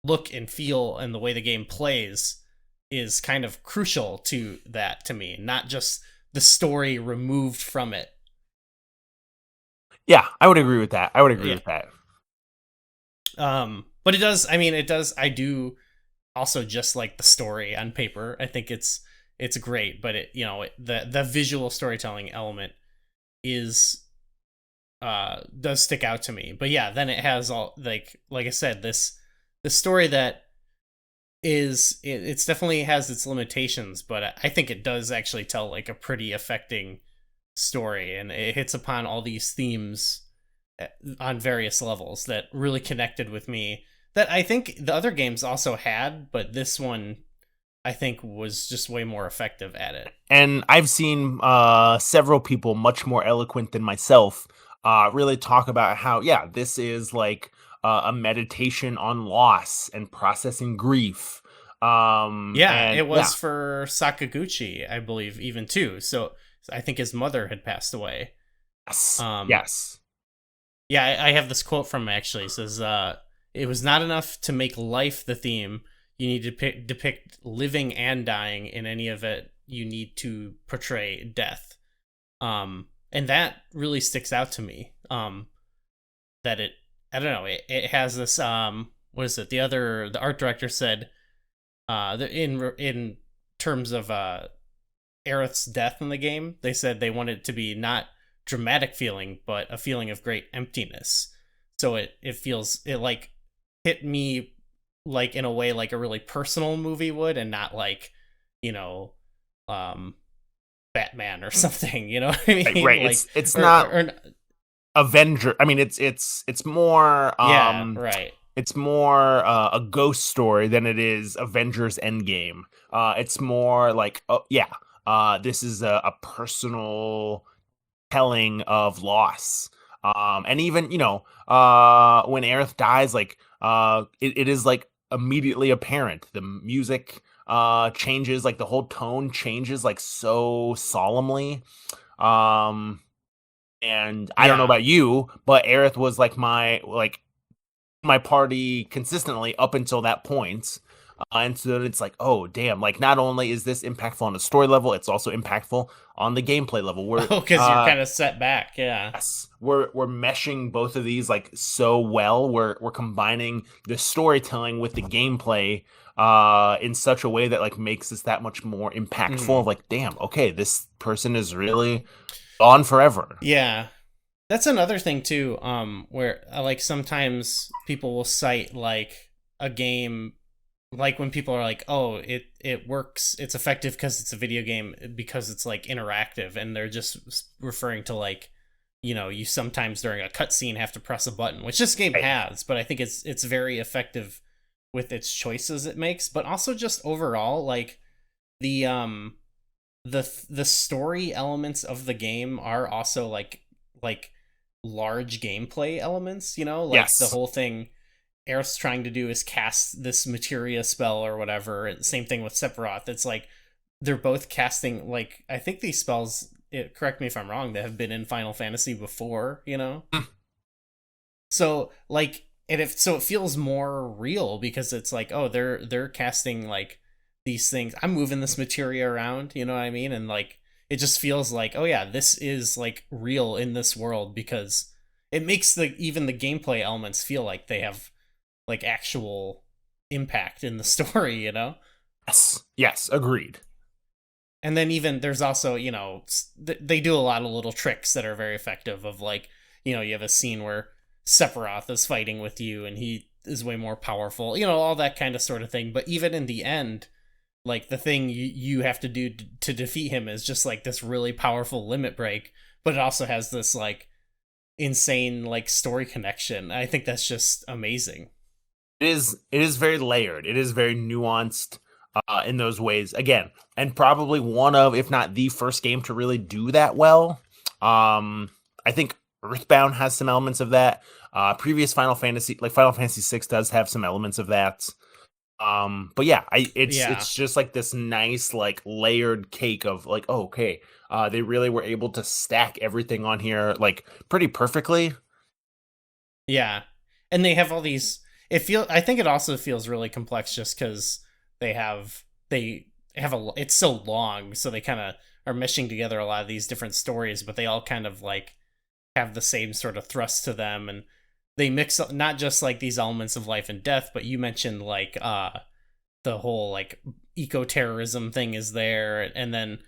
look and feel and the way the game plays is kind of crucial to that to me, not just the story removed from it. Yeah, I would agree with that. I would agree Yeah. with that. But it does, I mean, it does, I do also just like the story on paper. I think it's great, but the visual storytelling element is does stick out to me. But yeah, then it has all like I said, this story that it's definitely has its limitations, but I think it does actually tell like a pretty affecting story, and it hits upon all these themes on various levels that really connected with me, that I think the other games also had, but this one I think was just way more effective at it. And I've seen several people much more eloquent than myself really talk about how, yeah, this is like a meditation on loss and processing grief. Yeah, And it yeah, was for Sakaguchi, I believe, even too. So I think his mother had passed away. yes, um yes. Yeah, I have this quote from him actually. It says, "It was not enough to make life the theme. You need to depict living and dying. In any of it, you need to portray death." And that really sticks out to me. That I don't know, it has this, what is it? The art director said, in terms of Aerith's death in the game, they said they wanted it to be not dramatic feeling, but a feeling of great emptiness. So it feels, it like hit me like in a way like a really personal movie would, and not like, you know, um Batman or something. You know what I Right, mean? right. Like It's or, not or Avenger. I mean, it's more yeah, right. it's more a ghost story than it is Avengers Endgame. It's more like, oh yeah, this is a personal telling of loss. And even, when Aerith dies, like it is like immediately apparent. The music changes, like the whole tone changes like so solemnly. Um and I don't know Yeah. about you, but Aerith was like my party consistently up until that point. And so it's like, oh damn! Like, not only is this impactful on the story level, it's also impactful on the gameplay level. We're Oh, because you're kind of set back. Yeah. yes, we're meshing both of these like so well. We're combining the storytelling with the gameplay in such a way that like makes this that much more impactful. Hmm. Of like, damn, okay, this person is really gone forever. Yeah. That's another thing too, where like sometimes people will cite like a game, like when people are like, "Oh, it works, it's effective because it's a video game, because it's like interactive," and they're just referring to like, you sometimes during a cutscene have to press a button, which this game Right. has, but I think it's very effective with its choices it makes, but also just overall like the the story elements of the game are also like large gameplay elements, like the Yes. whole thing Aerith's trying to do is cast this materia spell or whatever. And same thing with Sephiroth. It's like they're both casting, like, I think these spells, correct me if I'm wrong, that have been in Final Fantasy before. So like, and if so, it feels more real because it's like, oh, they're casting like these things. I'm moving this materia around, you know what I mean? And like, it just feels like, oh yeah, this is like real in this world because it makes the even the gameplay elements feel like they have like actual impact in the story, you know? Yes, agreed. And then even there's also, you know, they do a lot of little tricks that are very effective of like, you know, you have a scene where Sephiroth is fighting with you and he is way more powerful, you know, all that kind of sort of thing. But even in the end, like the thing you have to do to defeat him is just like this really powerful limit break, but it also has this like insane like story connection. I think that's just amazing. It is very layered. It is very nuanced in those ways. Again, and probably one of, if not the first game to really do that well. I think Earthbound has some elements of that. Previous Final Fantasy, like Final Fantasy VI, does have some elements of that. But yeah, it's just like this nice like layered cake of like, oh, okay, they really were able to stack everything on here like pretty perfectly. Yeah. And they have all these I think it also feels really complex just cuz they have they have a it's so long, so they kind of are meshing together a lot of these different stories, but they all kind of like have the same sort of thrust to them, and they mix up not just like these elements of life and death, but you mentioned like the whole like eco-terrorism thing is there, and then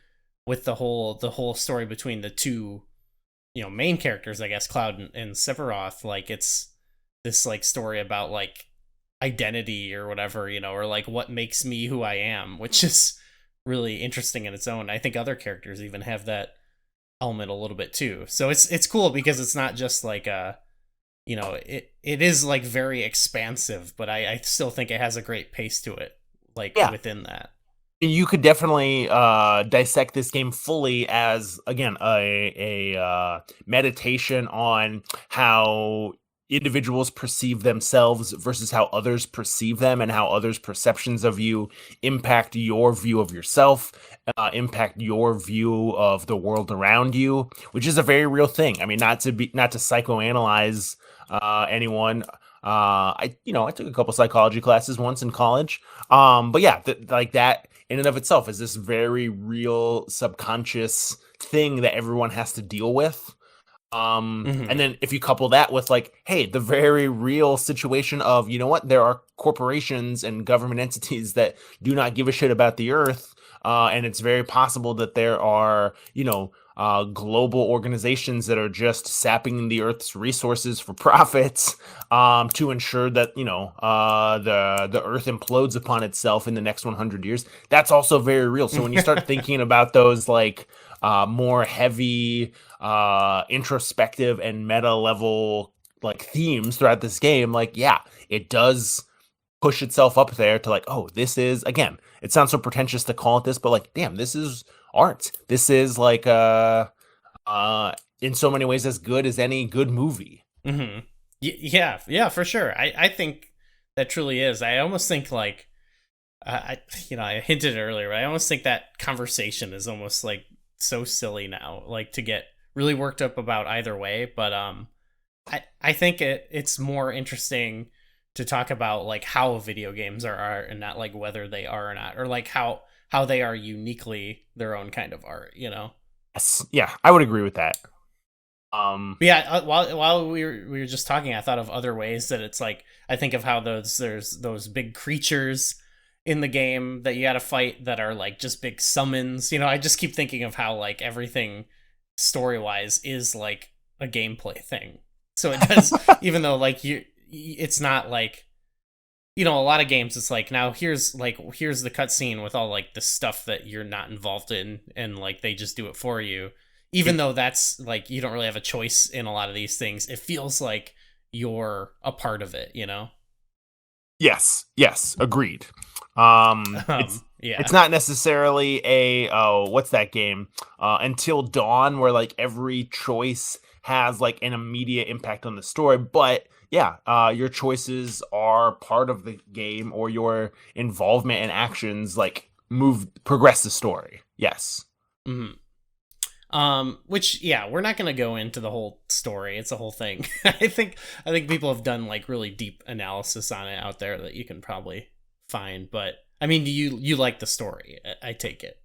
with the whole story between the two, you know, main characters, I guess, Cloud and Sephiroth, like it's this like story about like identity or whatever, you know, or like what makes me who I am, which is really interesting in its own. I think other characters even have that element a little bit too. So it's cool because it's not just like a, you know, it is like very expansive, but I still think it has a great pace to it, like Yeah, within that. you could definitely dissect this game fully as, again, a meditation on how individuals perceive themselves versus how others perceive them, and how others' perceptions of you impact your view of yourself, impact your view of the world around you, which is a very real thing. I mean, not to psychoanalyze anyone. I took a couple psychology classes once in college. But yeah, like that in and of itself is this very real subconscious thing that everyone has to deal with. Mm-hmm. And then if you couple that with like, hey, the very real situation of, you know what, there are corporations and government entities that do not give a shit about the earth. And it's very possible that there are, global organizations that are just sapping the earth's resources for profits, to ensure that, the earth implodes upon itself in the next 100 years. That's also very real. So when you start thinking about those like more heavy, introspective and meta level like themes throughout this game, like, yeah, it does push itself up there to like, oh, this is, again, it sounds so pretentious to call it this, but like, damn, this is art. This is like in so many ways as good as any good movie. Mm-hmm. Yeah, for sure. I think that truly is. I almost think like I hinted earlier, but I almost think that conversation is almost like so silly now, like to get really worked up about either way. But I think it's more interesting to talk about like how video games are art and not like whether they are or not, or like how they are uniquely their own kind of art, you know? Yes, yeah, I would agree with that. But yeah, while we were just talking, I thought of other ways that it's like I think of how there's those big creatures in the game that you got to fight that are like just big summons. You know, I just keep thinking of how like everything story wise is like a gameplay thing. So it does, even though like it's not like, you know, a lot of games it's like, now here's the cutscene with all like the stuff that you're not involved in, and like they just do it for you. Even though that's like you don't really have a choice in a lot of these things, it feels like you're a part of it, you know? Yes, agreed. Yeah. It's not necessarily a, oh, what's that game? Until Dawn, where like every choice has like an immediate impact on the story, but yeah, your choices are part of the game, or your involvement and actions like progress the story. Yes. Mm-hmm. Which, yeah, we're not gonna go into the whole story. It's a whole thing. I think people have done like really deep analysis on it out there that you can probably find. But I mean, do you like the story? I take it.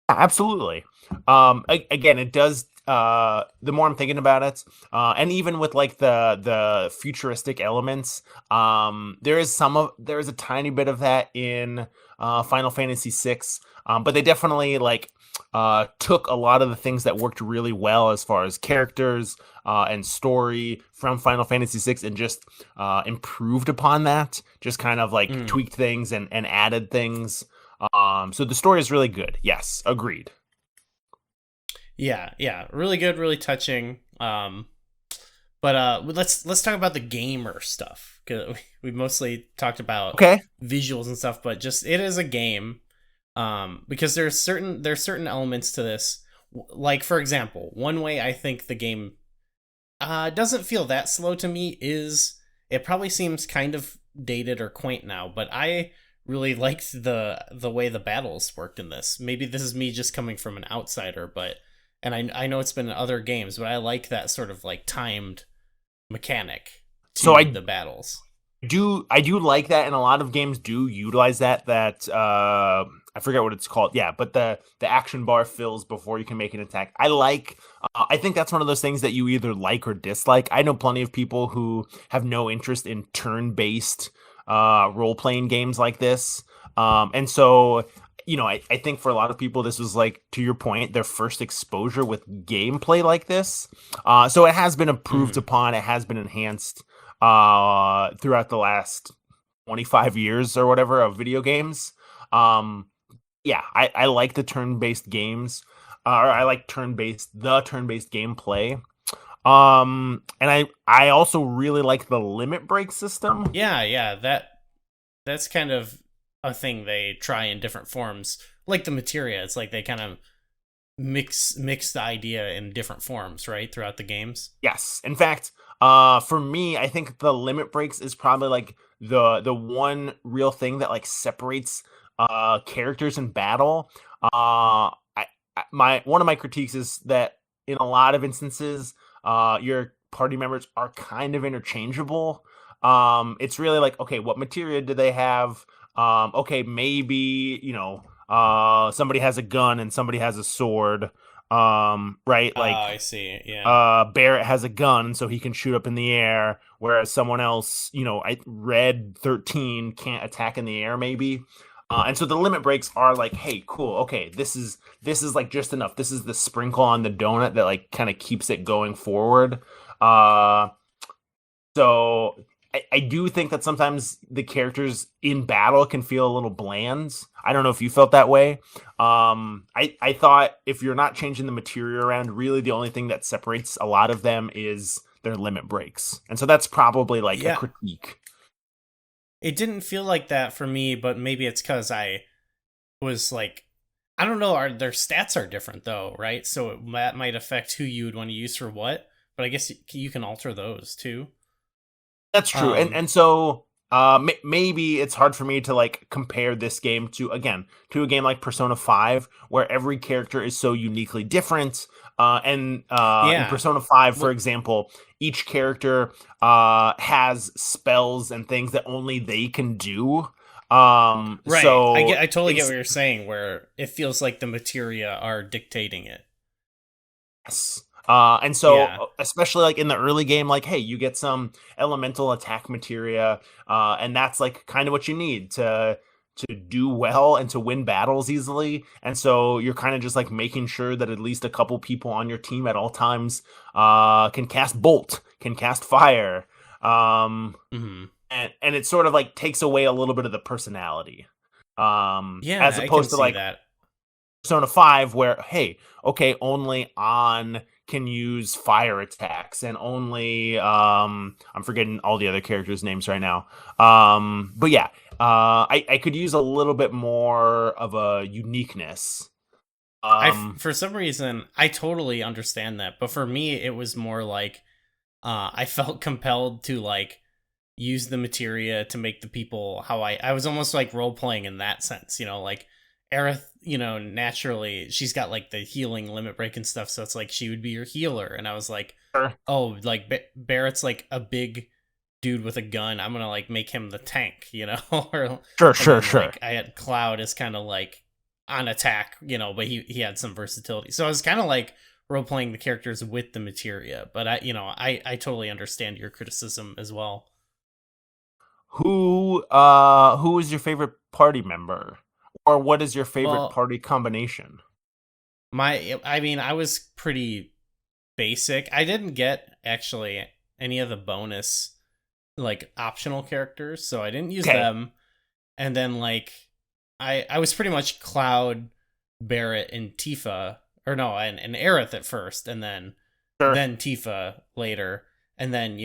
Absolutely. Again, it does. The more I'm thinking about it, and even with like the futuristic elements, there is a tiny bit of that in Final Fantasy VI. But they definitely like took a lot of the things that worked really well as far as characters and story from Final Fantasy VI and just improved upon that. Just kind of like tweaked things and added things. So the story is really good. Yes, agreed. Yeah, really good, really touching. But let's talk about the gamer stuff, because we mostly talked about Okay. visuals and stuff, but just it is a game. Because there's certain elements to this. Like, for example, one way I think the game doesn't feel that slow to me is it probably seems kind of dated or quaint now, but I really liked the way the battles worked in this. Maybe this is me just coming from an outsider, but and I know it's been in other games, but I like that sort of like timed mechanic to So the battles. I do like that, and a lot of games do utilize that I forget what it's called. Yeah, but the action bar fills before you can make an attack. I think that's one of those things that you either like or dislike. I know plenty of people who have no interest in turn-based role-playing games like this. And so, I think for a lot of people, this was like, to your point, their first exposure with gameplay like this. So it has been improved upon, it has been enhanced throughout the last 25 years or whatever of video games. Yeah, I like the turn-based games, or I like turn-based gameplay. And I also really like the limit break system. Yeah, that's kind of a thing they try in different forms, like the materia. It's like they kind of mix the idea in different forms, right, throughout the games. Yes, in fact, for me, I think the limit breaks is probably like the one real thing that like separates characters in battle. My one of my critiques is that in a lot of instances, your party members are kind of interchangeable. It's really like, okay, what materia do they have? Okay, maybe, somebody has a gun and somebody has a sword. Right? Like, I see. Yeah. Barrett has a gun, so he can shoot up in the air, whereas someone else, Red 13 can't attack in the air, maybe. And so the limit breaks are like, hey, cool, okay, this is like just enough. This is the sprinkle on the donut that like kind of keeps it going forward. So I do think that sometimes the characters in battle can feel a little bland. I don't know if you felt that way. I thought if you're not changing the material around, really the only thing that separates a lot of them is their limit breaks. And so that's probably like a critique. It didn't feel like that for me, but maybe it's because I was like, I don't know, their stats are different though, right? So that might affect who you would want to use for what, but I guess you can alter those too. That's true. And so maybe it's hard for me to like compare this game to a game like Persona 5, where every character is so uniquely different. In Persona 5, for example, each character has spells and things that only they can do. Right. So I totally get what you're saying, where it feels like the materia are dictating it. Yes. And so especially like in the early game, like, hey, you get some elemental attack materia, and that's like kind of what you need to do well and to win battles easily. And so you're kind of just like making sure that at least a couple people on your team at all times can cast bolt, can cast fire. And it sort of like takes away a little bit of the personality. As opposed to like that. Persona 5, where, hey, okay, only On can use fire attacks, and only I'm forgetting all the other characters' names right now. But yeah, I could use a little bit more of a uniqueness. For some reason, I totally understand that, but for me, it was more like I felt compelled to like use the materia to make the people how I was almost like role playing in that sense, like Aerith, naturally she's got like the healing limit break and stuff, so it's like she would be your healer. And I was like, Sure, oh, like Barrett's like a big dude with a gun. I'm gonna like make him the tank, or sure, and sure, then sure. like I had Cloud as kind of like on attack, but he had some versatility. So I was kind of like role playing the characters with the materia. But I totally understand your criticism as well. Who is your favorite party member, or what is your favorite Well, party combination? I mean, I was pretty basic. I didn't get actually any of the bonus like optional characters, so I didn't use Okay, them. And then like I was pretty much Cloud, Barrett, and Tifa, or no, and Aerith at first, and sure. then Tifa later, and then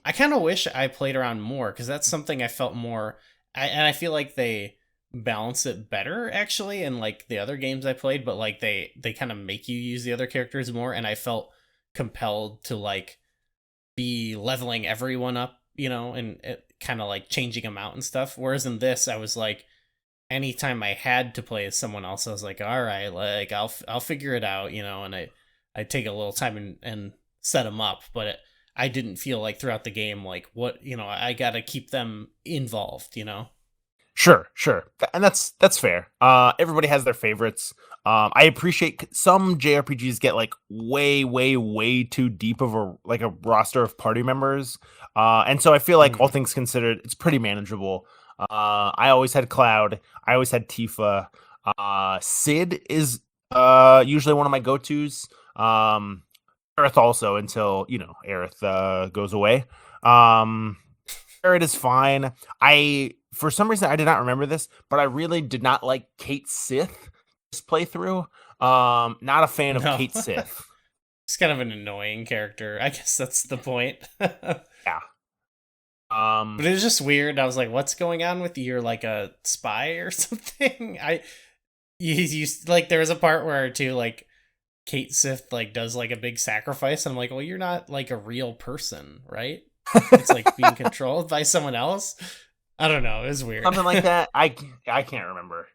I kind of wish I played around more because that's something I felt more. And I feel like they balance it better actually in like the other games I played, but like they kind of make you use the other characters more, and I felt compelled to like be leveling everyone up, and kind of like changing them out and stuff. Whereas in this, I was like, anytime I had to play as someone else, I was like, all right, like I'll figure it out, and I take a little time and set them up, but I didn't feel like throughout the game like what I got to keep them involved. Sure, sure. And that's fair. Everybody has their favorites. I appreciate some JRPGs get like way, way, way too deep of a roster of party members. And so I feel like all Mhm. things considered, it's pretty manageable. I always had Cloud. I always had Tifa. Sid is usually one of my go-tos. Aerith also until, Aerith goes away. Um It is fine. For some reason, I did not remember this, but I really did not like Kate Sith this playthrough. Not a fan of No. Kate Sith. It's kind of an annoying character. I guess that's the point. But Yeah. it was just weird. I was like, what's going on with you? You're like a spy or something? You like there was a part where too like Kate Sith like does like a big sacrifice, and I'm like, well, you're not like a real person, right? It's like being controlled by someone else. I don't know. It was weird. Something like that. I can't remember.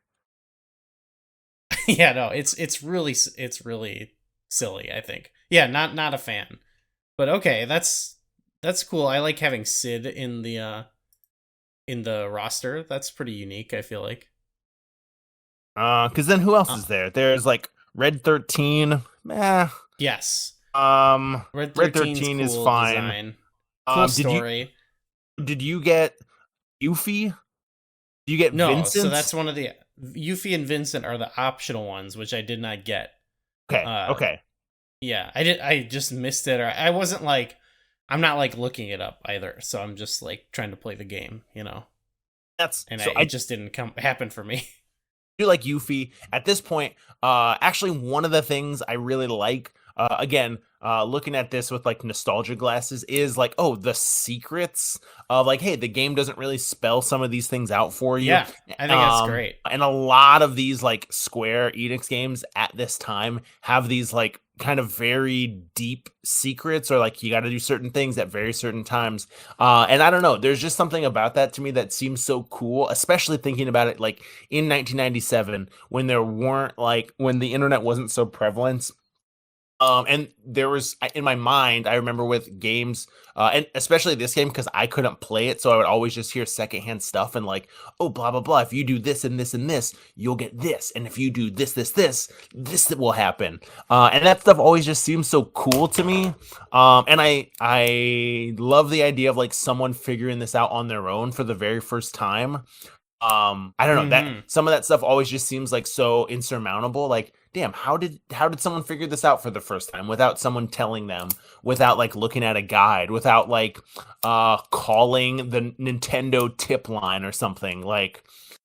Yeah, no, it's really silly, I think. Yeah, not a fan. But okay, that's cool. I like having Sid in the roster. That's pretty unique, I feel like. Because then who else Uh, is there? There's like Red 13. Eh. yes. Red Red 13's 13 is cool fine. design. Cool Did you story. did you get Yuffie? Do you get No, so Vincent? that's one of the Yuffie and Vincent are the optional ones, which I did not get. Okay, Uh okay. yeah, I just missed it, or I wasn't like I'm not like looking it up either, so I'm just like trying to play the game. That's And so it just didn't come happen for me. do like Yuffie. At this point, actually one of the things I really like, again, looking at this with like nostalgia glasses is like, oh, the secrets of like, hey, the game doesn't really spell some of these things out for you. Yeah, I think that's great. And a lot of these like Square Enix games at this time have these like kind of very deep secrets, or like you got to do certain things at very certain times. And I don't know, there's just something about that to me that seems so cool, especially thinking about it like in 1997 when when the internet wasn't so prevalent. And there was in my mind, I remember with games, and especially this game because I couldn't play it, so I would always just hear secondhand stuff and like, oh, blah blah blah. If you do this and this and this, you'll get this, and if you do this will happen. And that stuff always just seems so cool to me. And I love the idea of like someone figuring this out on their own for the very first time. I don't know, that Hmm. some of that stuff always just seems like so insurmountable. Like, damn, how did someone figure this out for the first time without someone telling them, without like looking at a guide, without like calling the Nintendo tip line or something? Like,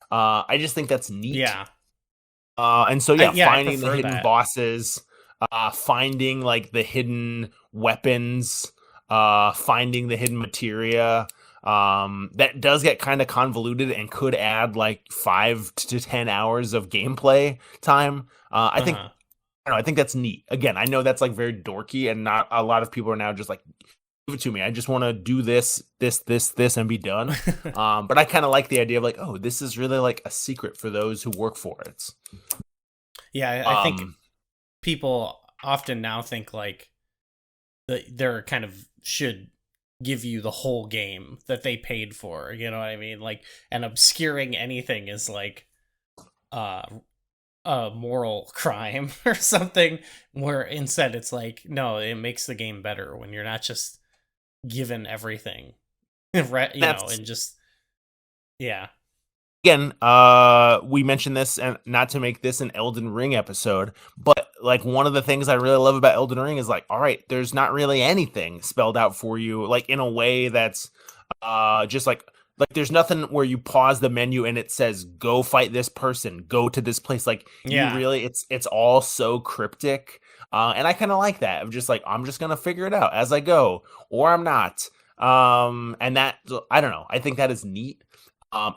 I just think that's neat. Yeah, And so yeah, I finding the prefer hidden that. bosses, finding like the hidden weapons, finding the hidden materia. That does get kind of convoluted and could add like 5 to 10 hours of gameplay time. I think Uh-huh. I don't know, I think that's neat. Again, I know that's like very dorky, and not a lot of people are now just like give it to me. I just want to do this, and be done. But I kind of like the idea of like, oh, this is really like a secret for those who work for it. Yeah, I think people often now think like they're kind of should give you the whole game that they paid for. You know what I mean? Like, and obscuring anything is like uh a moral crime or something. Where instead it's like, no, it makes the game better when you're not just given everything, right? You know, and just yeah. Again, we mentioned this, and not to make this an Elden Ring episode, but like one of the things I really love about Elden Ring is like, all right, there's not really anything spelled out for you, like in a way that's just like there's nothing where you pause the menu and it says go fight this person, go to this place. Like you really, it's all so cryptic, and I kind of like that. I'm just like, I'm just gonna figure it out as I go, or I'm not. And that, I don't know. I think that is neat.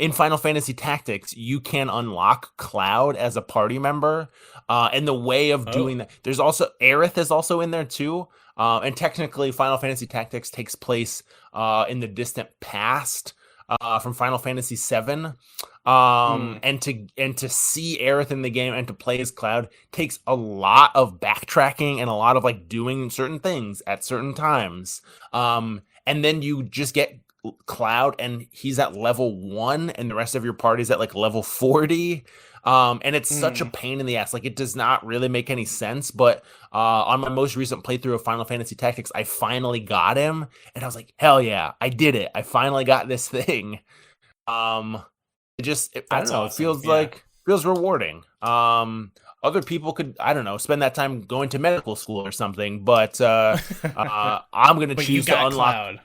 In Final Fantasy Tactics, you can unlock Cloud as a party member, and the way of doing that. There's also Aerith is also in there too, and technically, Final Fantasy Tactics takes place in the distant past from Final Fantasy VII. And to see Aerith in the game and to play as Cloud takes a lot of backtracking and a lot of like doing certain things at certain times. And then you just get Cloud and he's at level 1 and the rest of your party's at like level 40. And it's such a pain in the ass. Like, it does not really make any sense. But on my most recent playthrough of Final Fantasy Tactics, I finally got him, and I was like, hell yeah, I did it. I finally got this thing. I don't know. Awesome. It feels rewarding. Other people could, I don't know, spend that time going to medical school or something. But I'm gonna choose to unlock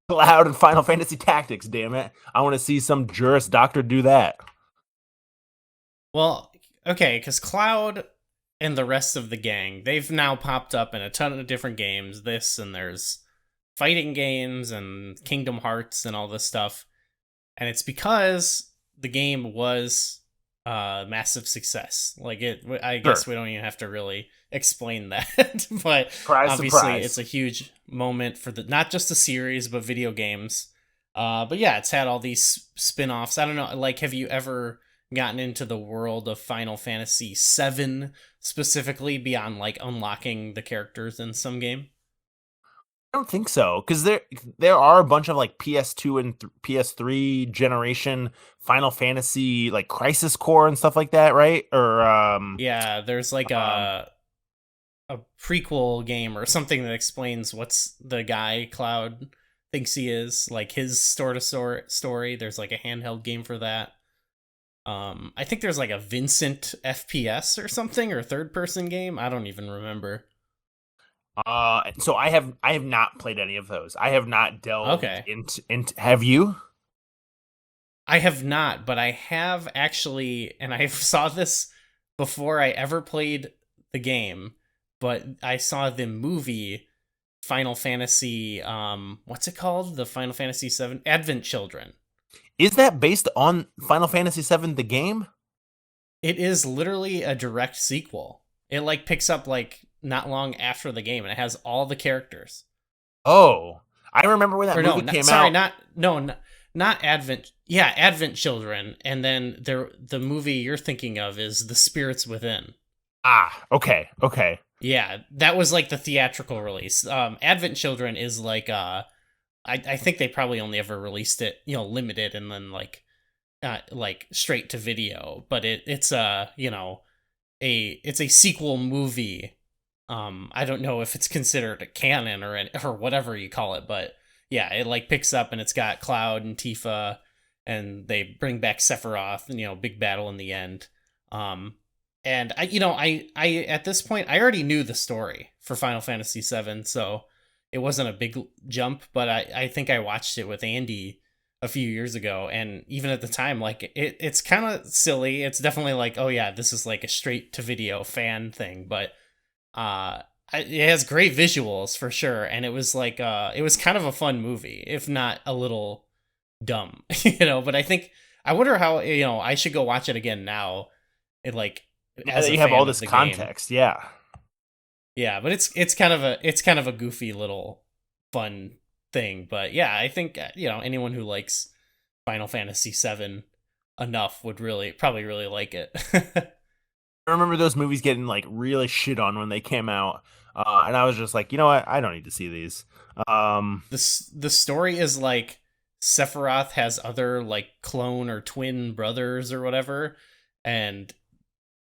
Cloud and Final Fantasy Tactics. Damn it! I want to see some Juris Doctor do that. Well, okay, because Cloud and the rest of the gang, they've now popped up in a ton of different games. And there's fighting games and Kingdom Hearts and all this stuff. And it's because the game was a massive success. Like, I guess we don't even have to really explain that. But obviously, it's a huge moment for not just the series, but video games. But yeah, it's had all these spin-offs. I don't know, like, have you ever gotten into the world of Final Fantasy VII specifically beyond like unlocking the characters in some game? I don't think so, because there are a bunch of like PS2 and PS3 generation Final Fantasy like Crisis Core and stuff like that, right? Or yeah, there's like a prequel game or something that explains what's the guy Cloud thinks he is, like his story. There's like a handheld game for that. I think there's like a Vincent FPS or something, or third person game. I don't even remember. So I have not played any of those. I have not delved into have you? I have not, but I have actually, and I saw this before I ever played the game, but I saw the movie Final Fantasy, what's it called? The Final Fantasy VII Advent Children. Is that based on Final Fantasy VII, the game? It is literally a direct sequel. It like picks up like not long after the game, and it has all the characters. Oh, I remember when that movie came out. Not Advent. Yeah, Advent Children, and then the movie you're thinking of is The Spirits Within. Ah, okay. Yeah, that was like the theatrical release. Advent Children is like I think they probably only ever released it, limited, and then like straight to video. But it's a sequel movie. I don't know if it's considered a canon or whatever you call it, but yeah, it like picks up and it's got Cloud and Tifa, and they bring back Sephiroth, and big battle in the end. And I at this point I already knew the story for Final Fantasy VII, so it wasn't a big jump, but I think I watched it with Andy a few years ago, and even at the time, like, it's kind of silly. It's definitely like, oh yeah, this is like a straight to video fan thing, but it has great visuals for sure, and it was like it was kind of a fun movie, if not a little dumb, But I wonder how I should go watch it again now. It like as you have all this context, game. Yeah, but it's kind of a goofy little fun thing. But yeah, I think anyone who likes Final Fantasy VII enough would probably really like it. I remember those movies getting like really shit on when they came out, and I was just like, you know what, I don't need to see these. The story is like Sephiroth has other like clone or twin brothers or whatever, and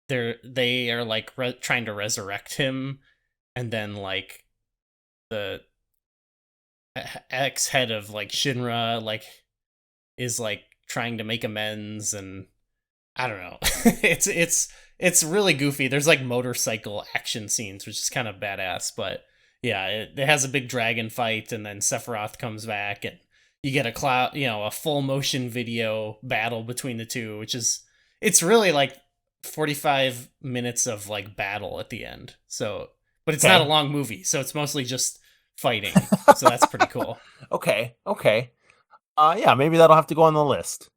they are like trying to resurrect him, and then like the ex head of like Shinra like is like trying to make amends, and I don't know. it's really goofy. There's like motorcycle action scenes, which is kind of badass, but yeah, it has a big dragon fight, and then Sephiroth comes back, and you get a full motion video battle between the two, it's really like 45 minutes of like battle at the end. So, but it's not a long movie, so it's mostly just fighting. So that's pretty cool. Okay. Yeah, maybe that'll have to go on the list.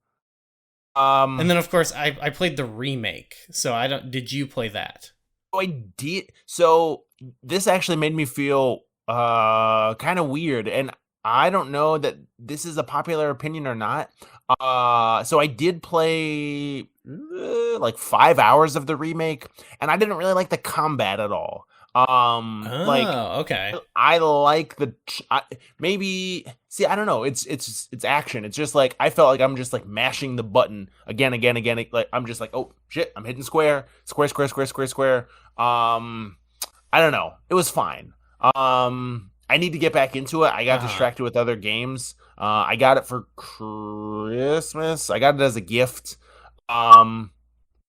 And then of course I played the remake. So did you play that? I did. So this actually made me feel kind of weird, and I don't know that this is a popular opinion or not. So I did play like 5 hours of the remake, and I didn't really like the combat at all. Okay. I like maybe see, I don't know. It's action. It's just like I felt like I'm just like mashing the button again. Like I'm just like, oh shit, I'm hitting square. I don't know. It was fine. I need to get back into it. I got distracted with other games. I got it for Christmas. I got it as a gift. Do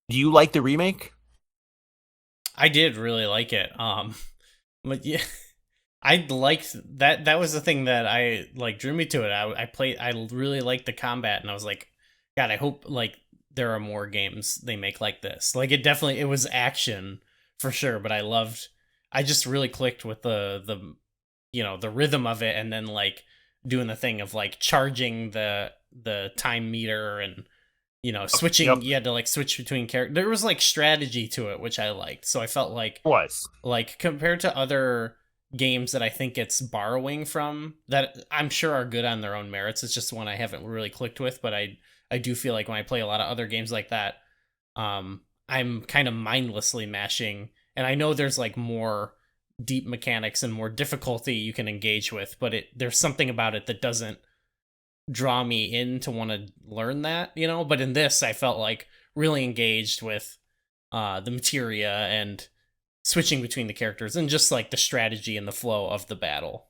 you like the remake? I did really like it. But yeah, I liked that. That was the thing that I like drew me to it. I really liked the combat, and I was like, God, I hope like there are more games they make like this. Like it was action for sure, but I just really clicked with the rhythm of it, and then like doing the thing of like charging the time meter, and switching. Yep. You had to like switch between characters. There was like strategy to it, which I liked. So I felt like compared to other games that I think it's borrowing from, that I'm sure are good on their own merits. It's just one I haven't really clicked with, but I do feel like when I play a lot of other games like that, I'm kind of mindlessly mashing, and I know there's like more deep mechanics and more difficulty you can engage with, but there's something about it that doesn't draw me in to want to learn that, but in this I felt like really engaged with the materia and switching between the characters and just like the strategy and the flow of the battle.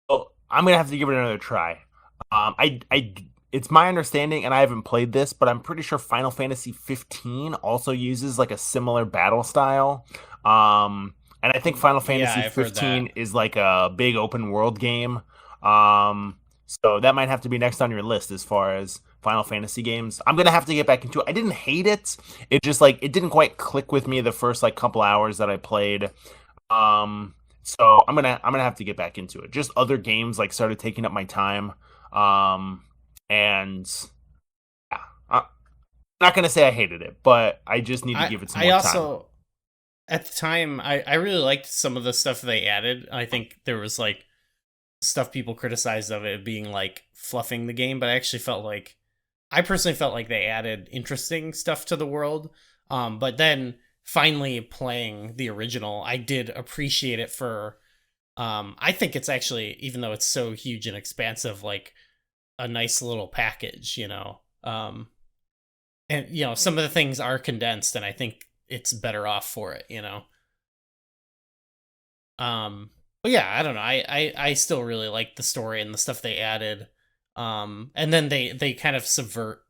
Well, I'm gonna have to give it another try. It's my understanding, and I haven't played this, but I'm pretty sure Final Fantasy 15 also uses like a similar battle style. And I think Final Fantasy 15 is like a big open world game. So that might have to be next on your list as far as Final Fantasy games. I'm gonna have to get back into it. I didn't hate it. It just like it didn't quite click with me the first like couple hours that I played. So I'm gonna have to get back into it. Just other games like started taking up my time. And yeah, I'm not gonna say I hated it, but I just need to give it some more time. At the time, I really liked some of the stuff they added. I think there was like stuff people criticized of it being like fluffing the game, but I personally felt like they added interesting stuff to the world. But then finally playing the original, I did appreciate it for, I think it's actually, even though it's so huge and expansive, like a nice little package, and some of the things are condensed, and I think it's better off for it, But yeah, I don't know. I still really like the story and the stuff they added. And then they kind of subvert,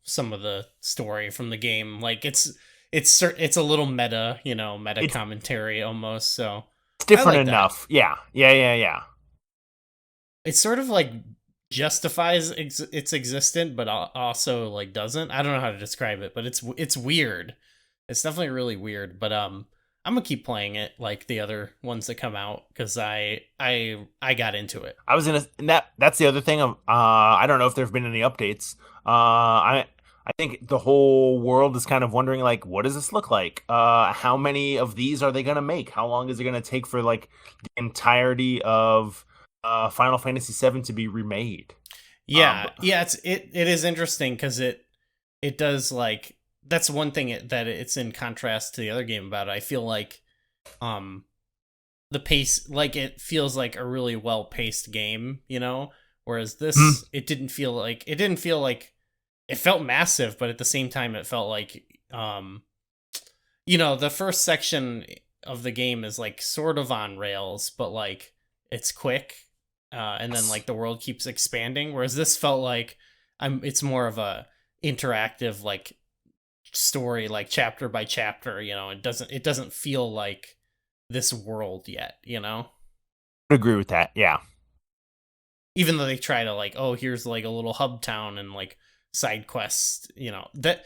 some of the story from the game. Like it's a little meta, meta commentary almost. So it's different enough. That. Yeah. It sort of like justifies its existence, but also like doesn't. I don't know how to describe it, but it's weird. It's definitely really weird. But I'm gonna keep playing it like the other ones that come out because I got into it. I was that's the other thing. I don't know if there've been any updates. I think the whole world is kind of wondering like, what does this look like? How many of these are they gonna make? How long is it gonna take for like the entirety of Final Fantasy VII to be remade. Yeah, But yeah, it is interesting because it does like that's one thing that it's in contrast to the other game about it. I feel like um the pace, like it feels like a really well paced game, you know, whereas mm, this it didn't feel like it felt massive, but at the same time it felt like you know, the first section of the game is like sort of on rails, but like it's quick, and then yes. like the world keeps expanding. Whereas this felt like it's more of a interactive like story, like chapter by chapter. You know, it doesn't feel like this world yet. You know, I agree with that. Yeah. even though they try to like, oh, here's like a little hub town and like side quests. You know that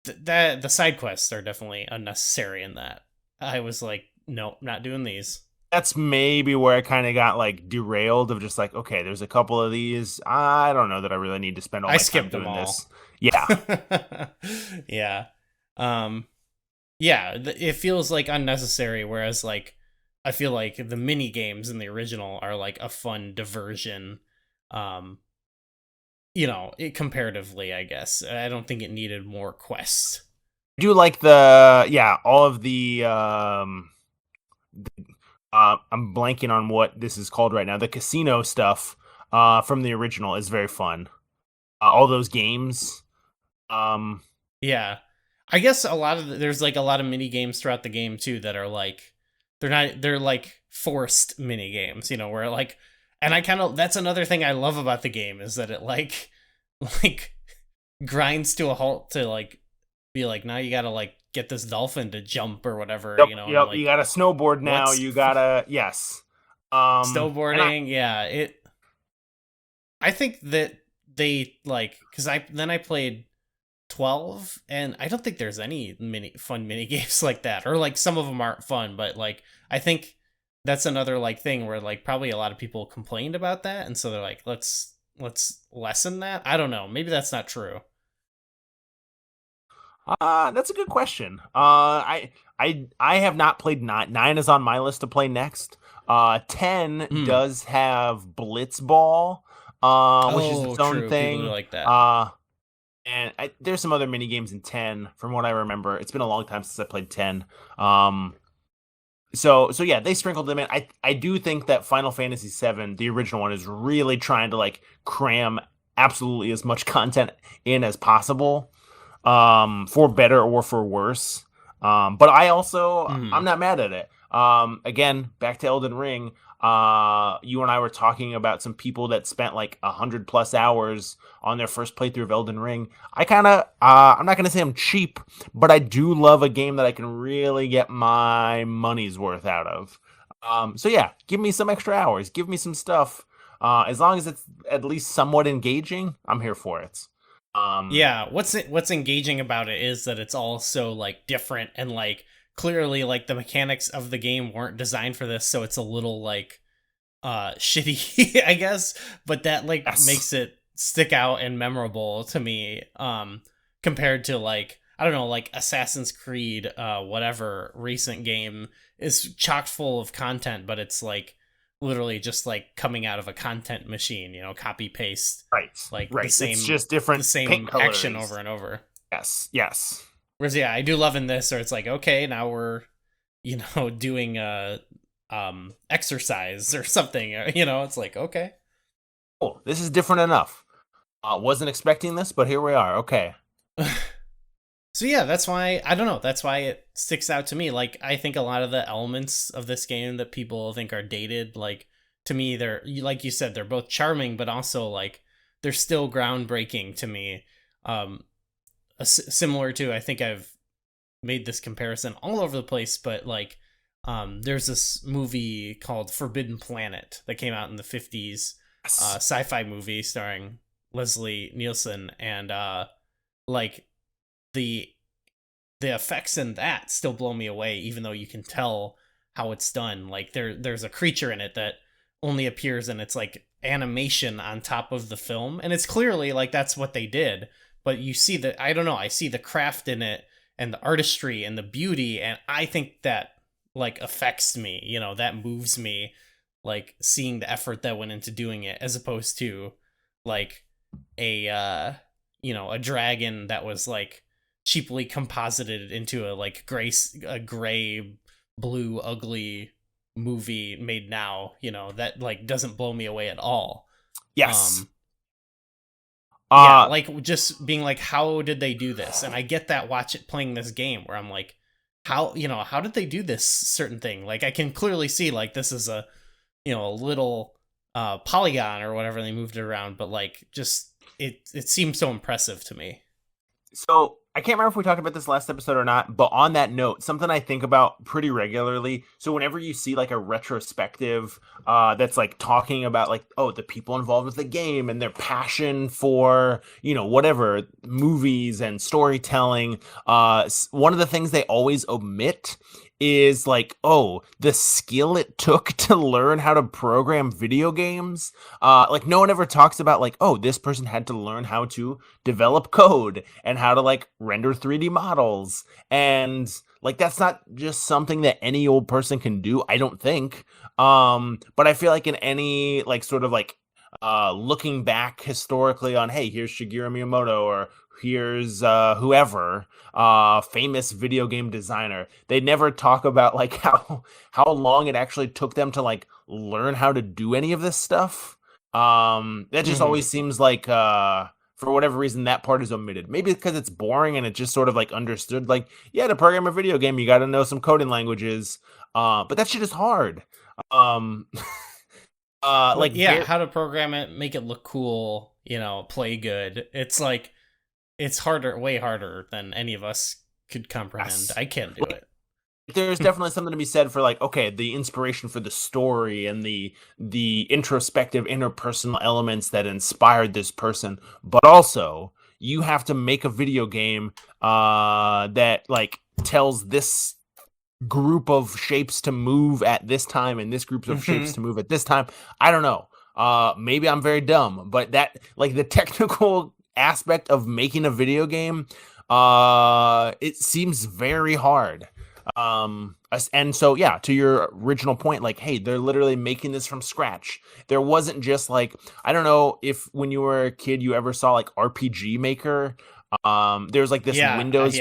the side quests are definitely unnecessary in that. I was like, nope, not doing these. That's maybe where I kind of got like derailed of just like, okay, there's a couple of these. I don't know that I really need to spend all I my time skipped them doing this. all. Yeah. Yeah. Um yeah, it feels like unnecessary whereas like I feel like the mini games in the original are like a fun diversion. Um you know, comparatively, I guess. I don't think it needed more quests. I do like the, yeah, all of the, I'm blanking on what this is called right now. The casino stuff from the original is very fun. All those games. Um, Yeah. I guess there's like a lot of mini games throughout the game too that are like they're like forced mini games, you know, where like and I kind of that's another thing I love about the game is that it like like grinds to a halt to like be like now you got to like get this dolphin to jump or whatever, yep, you know, and I'm yep. You like got to snowboard now. what's You gotta, yes. And I, snowboarding? Yeah, I think that they like cuz I played 12 and I don't think there's any mini games like that or like some of them aren't fun but like I think that's another like thing where like probably a lot of people complained about that and so they're like let's lessen that. I don't know, maybe that's not true. that's a good question. I have not played nine. Nine is on my list to play next. 10 Hmm. does have Blitzball, which is Oh, its own true, people do thing. like that. And there's some other mini games in 10 from what I remember. It's been a long time since I played 10. So yeah, they sprinkled them in. I do think that Final Fantasy VII, the original one, is really trying to like cram absolutely as much content in as possible, for better or for worse. But I'm Hmm. not mad at it. Again, back to Elden Ring. You and I were talking about some people that spent like 100+ hours on their first playthrough of Elden Ring. I'm not gonna say I'm cheap, but I do love a game that I can really get my money's worth out of. So yeah, give me some extra hours, give me some stuff. As long as it's at least somewhat engaging, I'm here for it. Um, Yeah, what's engaging about it is that it's all so like different and like clearly like the mechanics of the game weren't designed for this so it's a little like shitty I guess, but that like yes, makes it stick out and memorable to me compared to like I don't know like Assassin's Creed whatever recent game is chock full of content but it's like literally just like coming out of a content machine, you know, copy paste right, like right. It's just different the same paint action over colors. and over. Yes, yes. Whereas yeah, I do love in this, or it's like okay, now we're you know doing exercise or something. You know, it's like okay. Cool. This is different enough. Wasn't expecting this, but here we are. Okay. So yeah, that's why I don't know. That's why it sticks out to me. Like I think a lot of the elements of this game that people think are dated, like to me, they're like you said, they're both charming, but also like they're still groundbreaking to me. Um, similar to I think I've made this comparison all over the place, but like there's this movie called Forbidden Planet that came out in the 50s, Yes. sci-fi movie starring Leslie Nielsen and like the the effects in that still blow me away even though you can tell how it's done. Like there's a creature in it that only appears and it's like animation on top of the film and it's clearly like that's what they did, but you see that I don't know, I see the craft in it and the artistry and the beauty and I think that like affects me, you know, that moves me like seeing the effort that went into doing it, as opposed to like a a dragon that was like cheaply composited into a like gray blue ugly movie made now, that like doesn't blow me away at all. Yes. Yeah, like just being like, how did they do this? And I get that playing this game where I'm like, how did they do this certain thing? Like I can clearly see like this is a little polygon or whatever they moved it around, but like just it seems so impressive to me. So I can't remember if we talked about this last episode or not, but on that note, something I think about pretty regularly. So whenever you see like a retrospective that's like talking about like, oh, the people involved with the game and their passion for, whatever movies and storytelling, one of the things they always omit is like, oh, the skill it took to learn how to program video games. Like no one ever talks about like, oh, this person had to learn how to develop code and how to like render 3D models. And like that's not just something that any old person can do, I don't think. But I feel like in any like sort of like looking back historically on, hey, here's Shigeru Miyamoto or here's whoever famous video game designer, they never talk about like how long it actually took them to like learn how to do any of this stuff. That just always seems like for whatever reason that part is omitted. Maybe because it's boring and it just sort of like understood like, yeah, to program a video game you got to know some coding languages, but that shit is hard. Like how to program it, make it look cool, play good. It's like it's harder, way harder than any of us could comprehend. Yes. I can't do it. There's definitely something to be said for like, okay, the inspiration for the story and the introspective interpersonal elements that inspired this person, but also you have to make a video game that like tells this group of shapes to move at this time and this group of shapes to move at this time. I don't know. Maybe I'm very dumb, but that like the technical aspect of making a video game, it seems very hard. And so, yeah, to your original point, like, hey, they're literally making this from scratch. There wasn't just like, I don't know if when you were a kid, you ever saw like RPG Maker. There's like this Windows.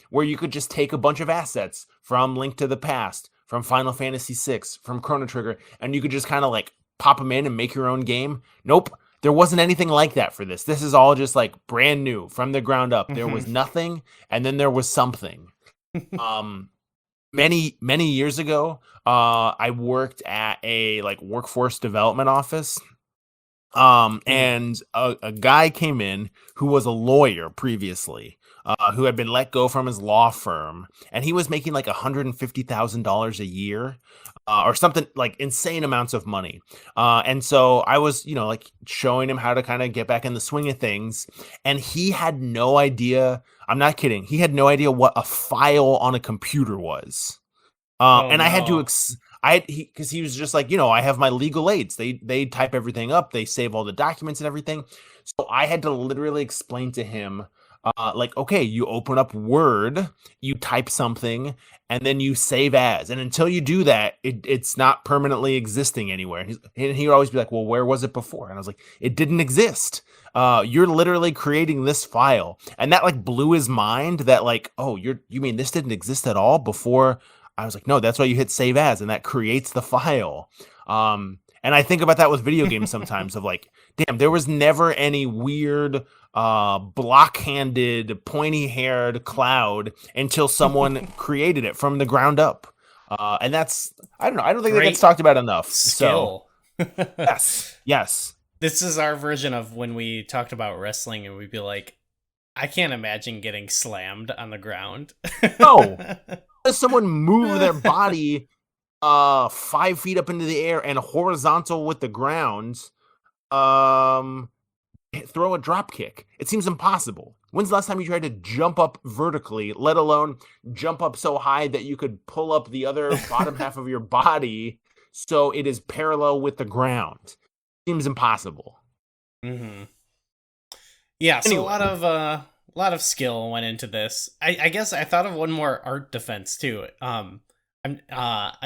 Where you could just take a bunch of assets from Link to the Past, from Final Fantasy VI, from Chrono Trigger, and you could just kind of like pop them in and make your own game. Nope. There wasn't anything like that for this. This is all just like brand new from the ground up. There was nothing, and then there was something. Many years ago, I worked at a like workforce development office. And a guy came in who was a lawyer previously, who had been let go from his law firm, and he was making like $150,000 a year, or something like insane amounts of money. And so I was, like showing him how to kind of get back in the swing of things. And he had no idea. I'm not kidding. He had no idea what a file on a computer was. I had to, because he was just like, I have my legal aids. They type everything up. They save all the documents and everything. So I had to literally explain to him, like, okay, you open up Word, you type something, and then you save as. And until you do that, it's not permanently existing anywhere. And he would always be like, well, where was it before? And I was like, it didn't exist. You're literally creating this file. And that like blew his mind that like, oh, you mean this didn't exist at all before? I was like, no, that's why you hit save as, and that creates the file. And I think about that with video games sometimes of like, damn, there was never any weird block-handed, pointy-haired Cloud until someone created it from the ground up. And that's, I don't know, I don't think that gets talked about enough. Skill. So, yes. This is our version of when we talked about wrestling and we'd be like, I can't imagine getting slammed on the ground. No. Someone move their body 5 feet up into the air and horizontal with the ground, throw a drop kick. It seems impossible. When's the last time you tried to jump up vertically, let alone jump up so high that you could pull up the other bottom half of your body so it is parallel with the ground? Seems impossible. Yeah, so anyway. A lot of skill went into this. I guess I thought of one more art defense too. I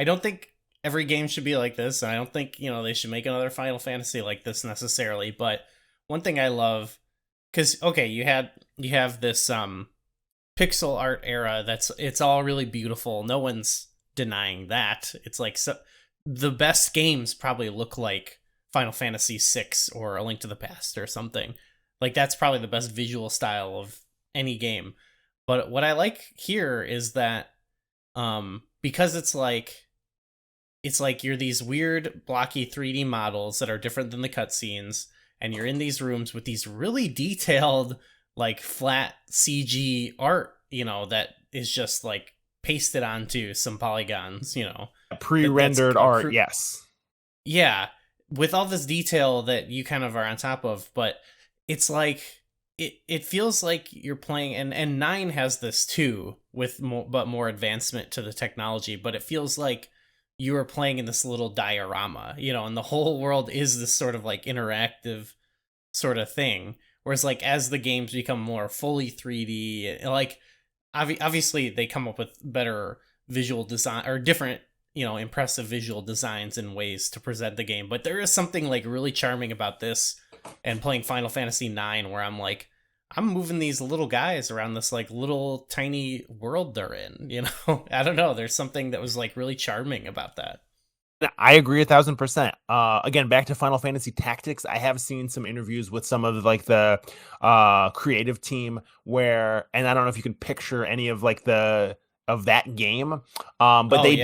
don't think every game should be like this. I don't think, they should make another Final Fantasy like this necessarily, but one thing I love, cuz okay, you have this pixel art era it's all really beautiful. No one's denying that. It's like, so the best games probably look like Final Fantasy 6 or A Link to the Past or something. Like that's probably the best visual style of any game. But what I like here is that because it's like you're these weird blocky 3D models that are different than the cutscenes, and you're in these rooms with these really detailed, like flat CG art, that is just like pasted onto some polygons, Pre-rendered art, yes. Yeah, with all this detail that you kind of are on top of, but it's like it feels like you're playing, and 9 has this too, with more advancement to the technology, but it feels like you are playing in this little diorama, and the whole world is this sort of like interactive sort of thing. Whereas like as the games become more fully 3D, like obviously they come up with better visual design or different, impressive visual designs and ways to present the game. But there is something like really charming about this and playing Final Fantasy 9 where I'm like, I'm moving these little guys around this like little tiny world they're in, I don't know. There's something that was like really charming about that. I agree 1,000%. Again, back to Final Fantasy Tactics. I have seen some interviews with some of like the creative team and I don't know if you can picture any of like of that game. But they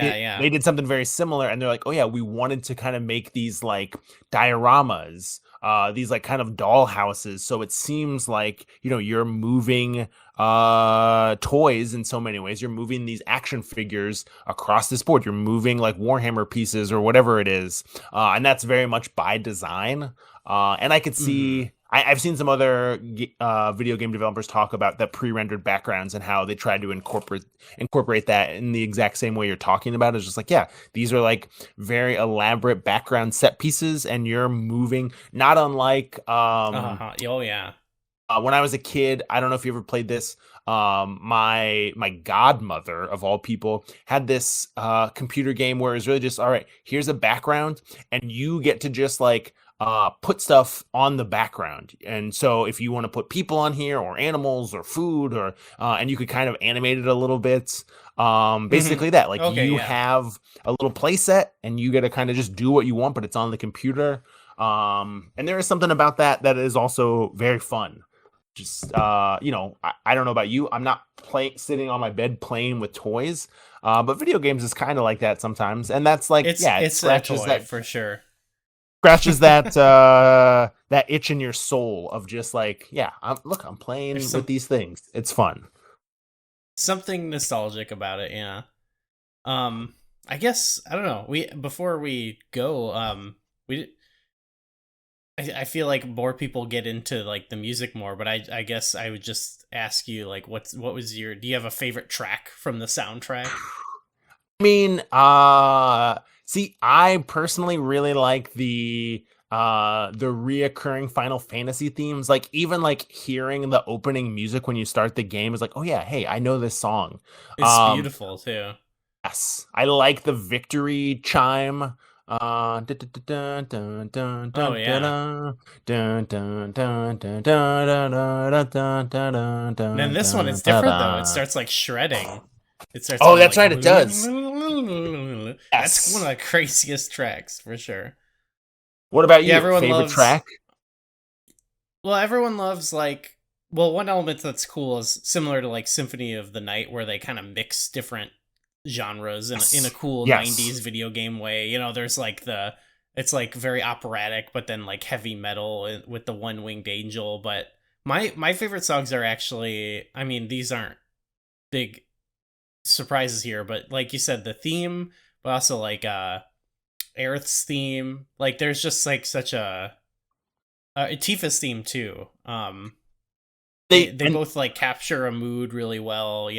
did something very similar, and they're like, oh yeah, we wanted to kind of make these like dioramas, these like kind of doll houses. So it seems like, you're moving toys in so many ways. You're moving these action figures across this board. You're moving like Warhammer pieces or whatever it is. And that's very much by design. And I could see, I've seen some other video game developers talk about the pre-rendered backgrounds and how they tried to incorporate that in the exact same way you're talking about. It's just like, yeah, these are like very elaborate background set pieces, and you're moving, not unlike oh yeah. When I was a kid, I don't know if you ever played this. My godmother of all people had this computer game where it's really just, all right, here's a background, and you get to just like put stuff on the background. And so if you want to put people on here or animals or food or and you could kind of animate it a little bit. Basically that, like, you have a little play set and you get to kind of just do what you want, but it's on the computer. And there is something about that is also very fun. Just I don't know about you. I'm not sitting on my bed playing with toys. But video games is kind of like that sometimes. And that's like, it scratches that for sure. Scratches that that itch in your soul of just like, I'm playing with these things. It's fun. Something nostalgic about it, yeah. I guess I don't know. Before we go, I feel like more people get into like the music more, but I guess I would just ask you like, do you have a favorite track from the soundtrack? I mean, see, I personally really like the reoccurring Final Fantasy themes. Like, even like hearing the opening music when you start the game is like, oh yeah, hey, I know this song. It's beautiful too. Yes, I like the victory chime. Oh yeah. And then this one is different though. It starts like shredding. It starts. Oh, that's right. It does. That's one of the craziest tracks for sure. What about you? Favorite track? Well, everyone loves like. Well, one element that's cool is similar to like Symphony of the Night, where they kind of mix different genres in a cool 90s video game way. There's like it's like very operatic, but then like heavy metal with the One Winged Angel. But my favorite songs are actually, I mean, these aren't big surprises here, but like you said, the theme, but also like Aerith's theme. Like there's just like such a Tifa's theme too. They both like capture a mood really well,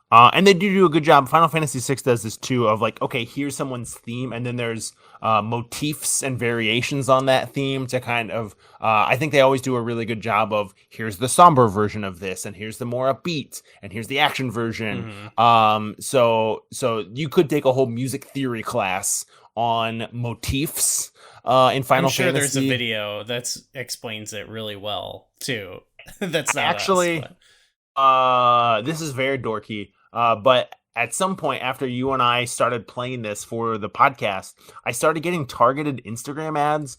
And they do a good job. Final Fantasy VI does this too, of like, okay, here's someone's theme, and then there's motifs and variations on that theme to kind of. I think they always do a really good job of here's the somber version of this, and here's the more upbeat, and here's the action version. So you could take a whole music theory class on motifs in Final I'm sure Fantasy. there's a video that explains it really well too. That's not actually. us, but... This is very dorky. But at some point after you and I started playing this for the podcast, I started getting targeted Instagram ads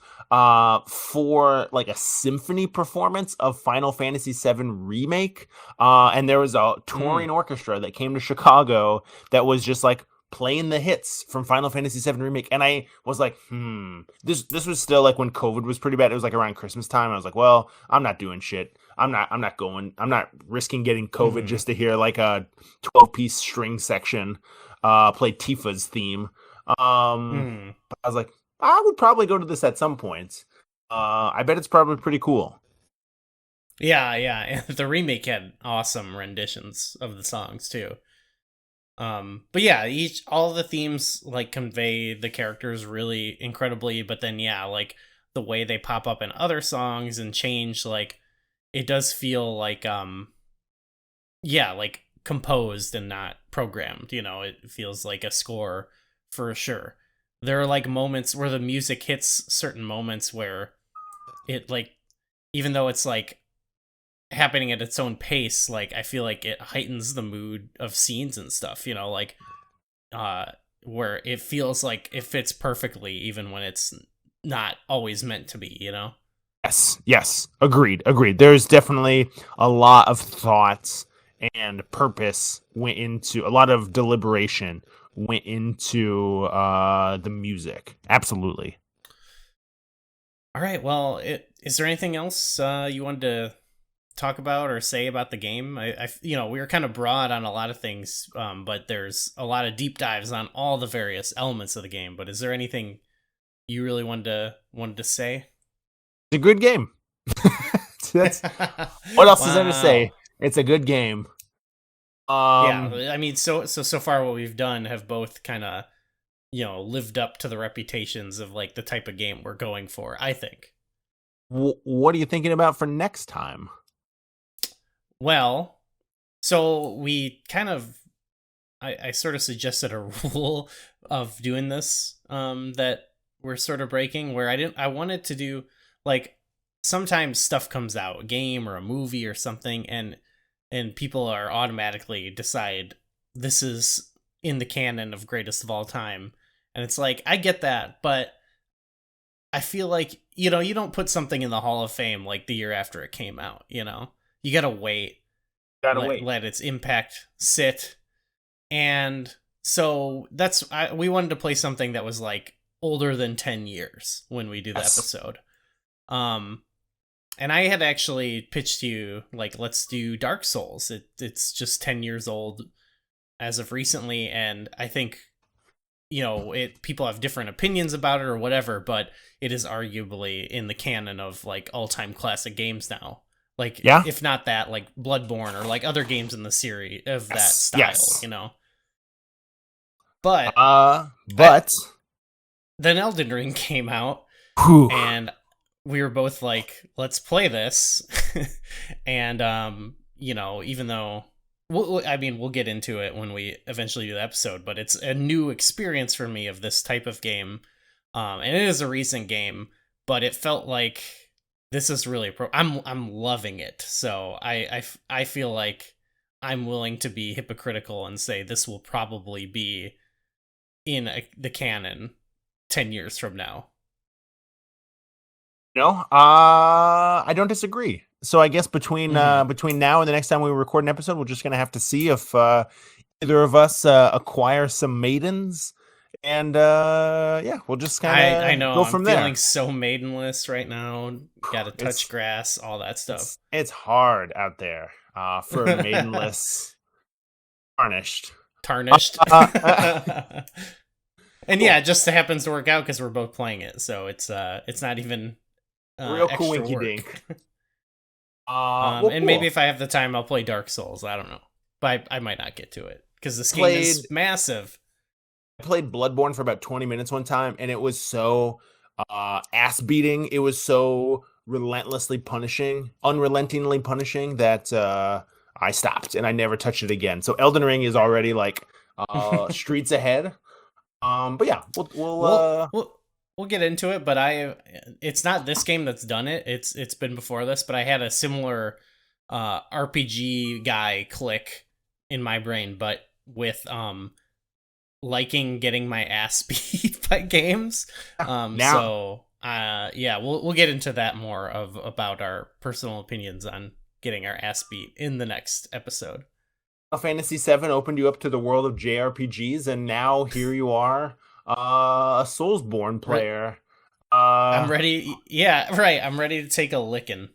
for like a symphony performance of Final Fantasy VII Remake. And there was a touring orchestra that came to Chicago that was just like playing the hits from Final Fantasy VII Remake. And I was like, this was still like when COVID was pretty bad. It was like around Christmas time. I was like, well, I'm not doing shit. I'm not risking getting COVID just to hear like a 12-piece string section play Tifa's theme. But I was like, I would probably go to this at some point. I bet it's probably pretty cool. Yeah. The remake had awesome renditions of the songs too. But yeah, all the themes like convey the characters really incredibly, but then like the way they pop up in other songs and change, like it does feel like like composed and not programmed, it feels like a score for sure. There are like moments where the music hits certain moments where it like, even though it's like happening at its own pace, like I feel like it heightens the mood of scenes and stuff, like where it feels like it fits perfectly even when it's not always meant to be. Yes, agreed. There's definitely a lot of thoughts and purpose went into, a lot of deliberation went into the music. Absolutely. All right, well, is there anything else you wanted to talk about or say about the game? I we were kind of broad on a lot of things, but there's a lot of deep dives on all the various elements of the game. But is there anything you really wanted to say? It's a good game. That's, what else is there to say? It's a good game. Yeah, I mean, so far what we've done have both kind of lived up to the reputations of like the type of game we're going for, I think. What are you thinking about for next time? Well, so we kind of, I sort of suggested a rule of doing this that we're sort of breaking, where I wanted to do, like, sometimes stuff comes out, a game or a movie or something, and people are automatically decide this is in the canon of greatest of all time. And it's like, I get that, but I feel like, you don't put something in the Hall of Fame like the year after it came out, You gotta wait. Let its impact sit. And so we wanted to play something that was like older than 10 years when we do the episode. And I had actually pitched to you, like, let's do Dark Souls. It's just 10 years old as of recently, and I think, people have different opinions about it or whatever, but it is arguably in the canon of, like, all-time classic games now. Like, if not that, like, Bloodborne or, like, other games in the series of that style, But... then Elden Ring came out, and we were both like, let's play this. And, even though, we'll get into it when we eventually do the episode, but it's a new experience for me of this type of game. And it is a recent game, but it felt like this is really I'm loving it. So I feel like I'm willing to be hypocritical and say this will probably be in the canon 10 years from now. No, I don't disagree. So I guess between now and the next time we record an episode, we're just gonna have to see if either of us acquire some maidens, and we'll just kind of go from there. I'm feeling so maidenless right now. Got to touch grass, all that stuff. It's hard out there for a maidenless, tarnished. And yeah, it just happens to work out because we're both playing it, so it's not even real extra coinky work. dink. And maybe if I have the time, I'll play Dark Souls. I don't know. but I might not get to it because this game Played is massive. I played Bloodborne for about 20 minutes one time, and it was so ass beating. It was so unrelentingly punishing that I stopped and I never touched it again. So Elden Ring is already like streets ahead. But yeah, We'll get into it, but it's not this game that's done it. It's been before this, but I had a similar RPG guy click in my brain, but with liking getting my ass beat by games. So yeah, we'll get into that more about our personal opinions on getting our ass beat in the next episode. Final Fantasy VII opened you up to the world of JRPGs, and now here you are, a Soulsborne player. I'm ready. Yeah, right. I'm ready to take a licking.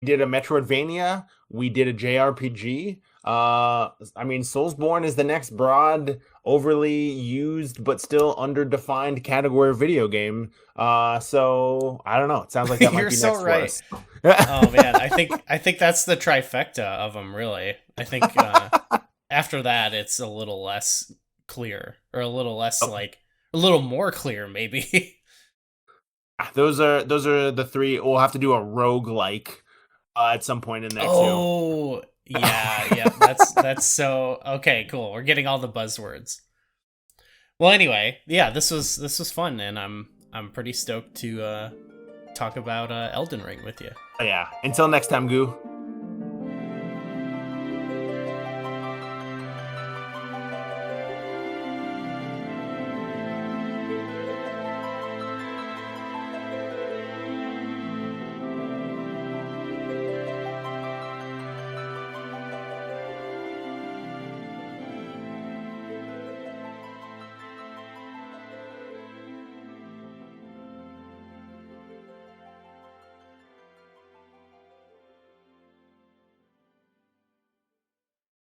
We did a Metroidvania. We did a JRPG. I mean, Soulsborne is the next broad, overly used but still underdefined category of video game. So I don't know. It sounds like that might You're be so next right. for us. Oh man, I think that's the trifecta of them. Really, I think after that it's a little less clear, or a little less like a little more clear, maybe. Those are the three. We'll have to do a roguelike at some point in there too. Oh yeah. That's so okay. Cool. We're getting all the buzzwords. Well, anyway, yeah, this was fun, and I'm pretty stoked to talk about Elden Ring with you. Yeah. Until next time, Goo.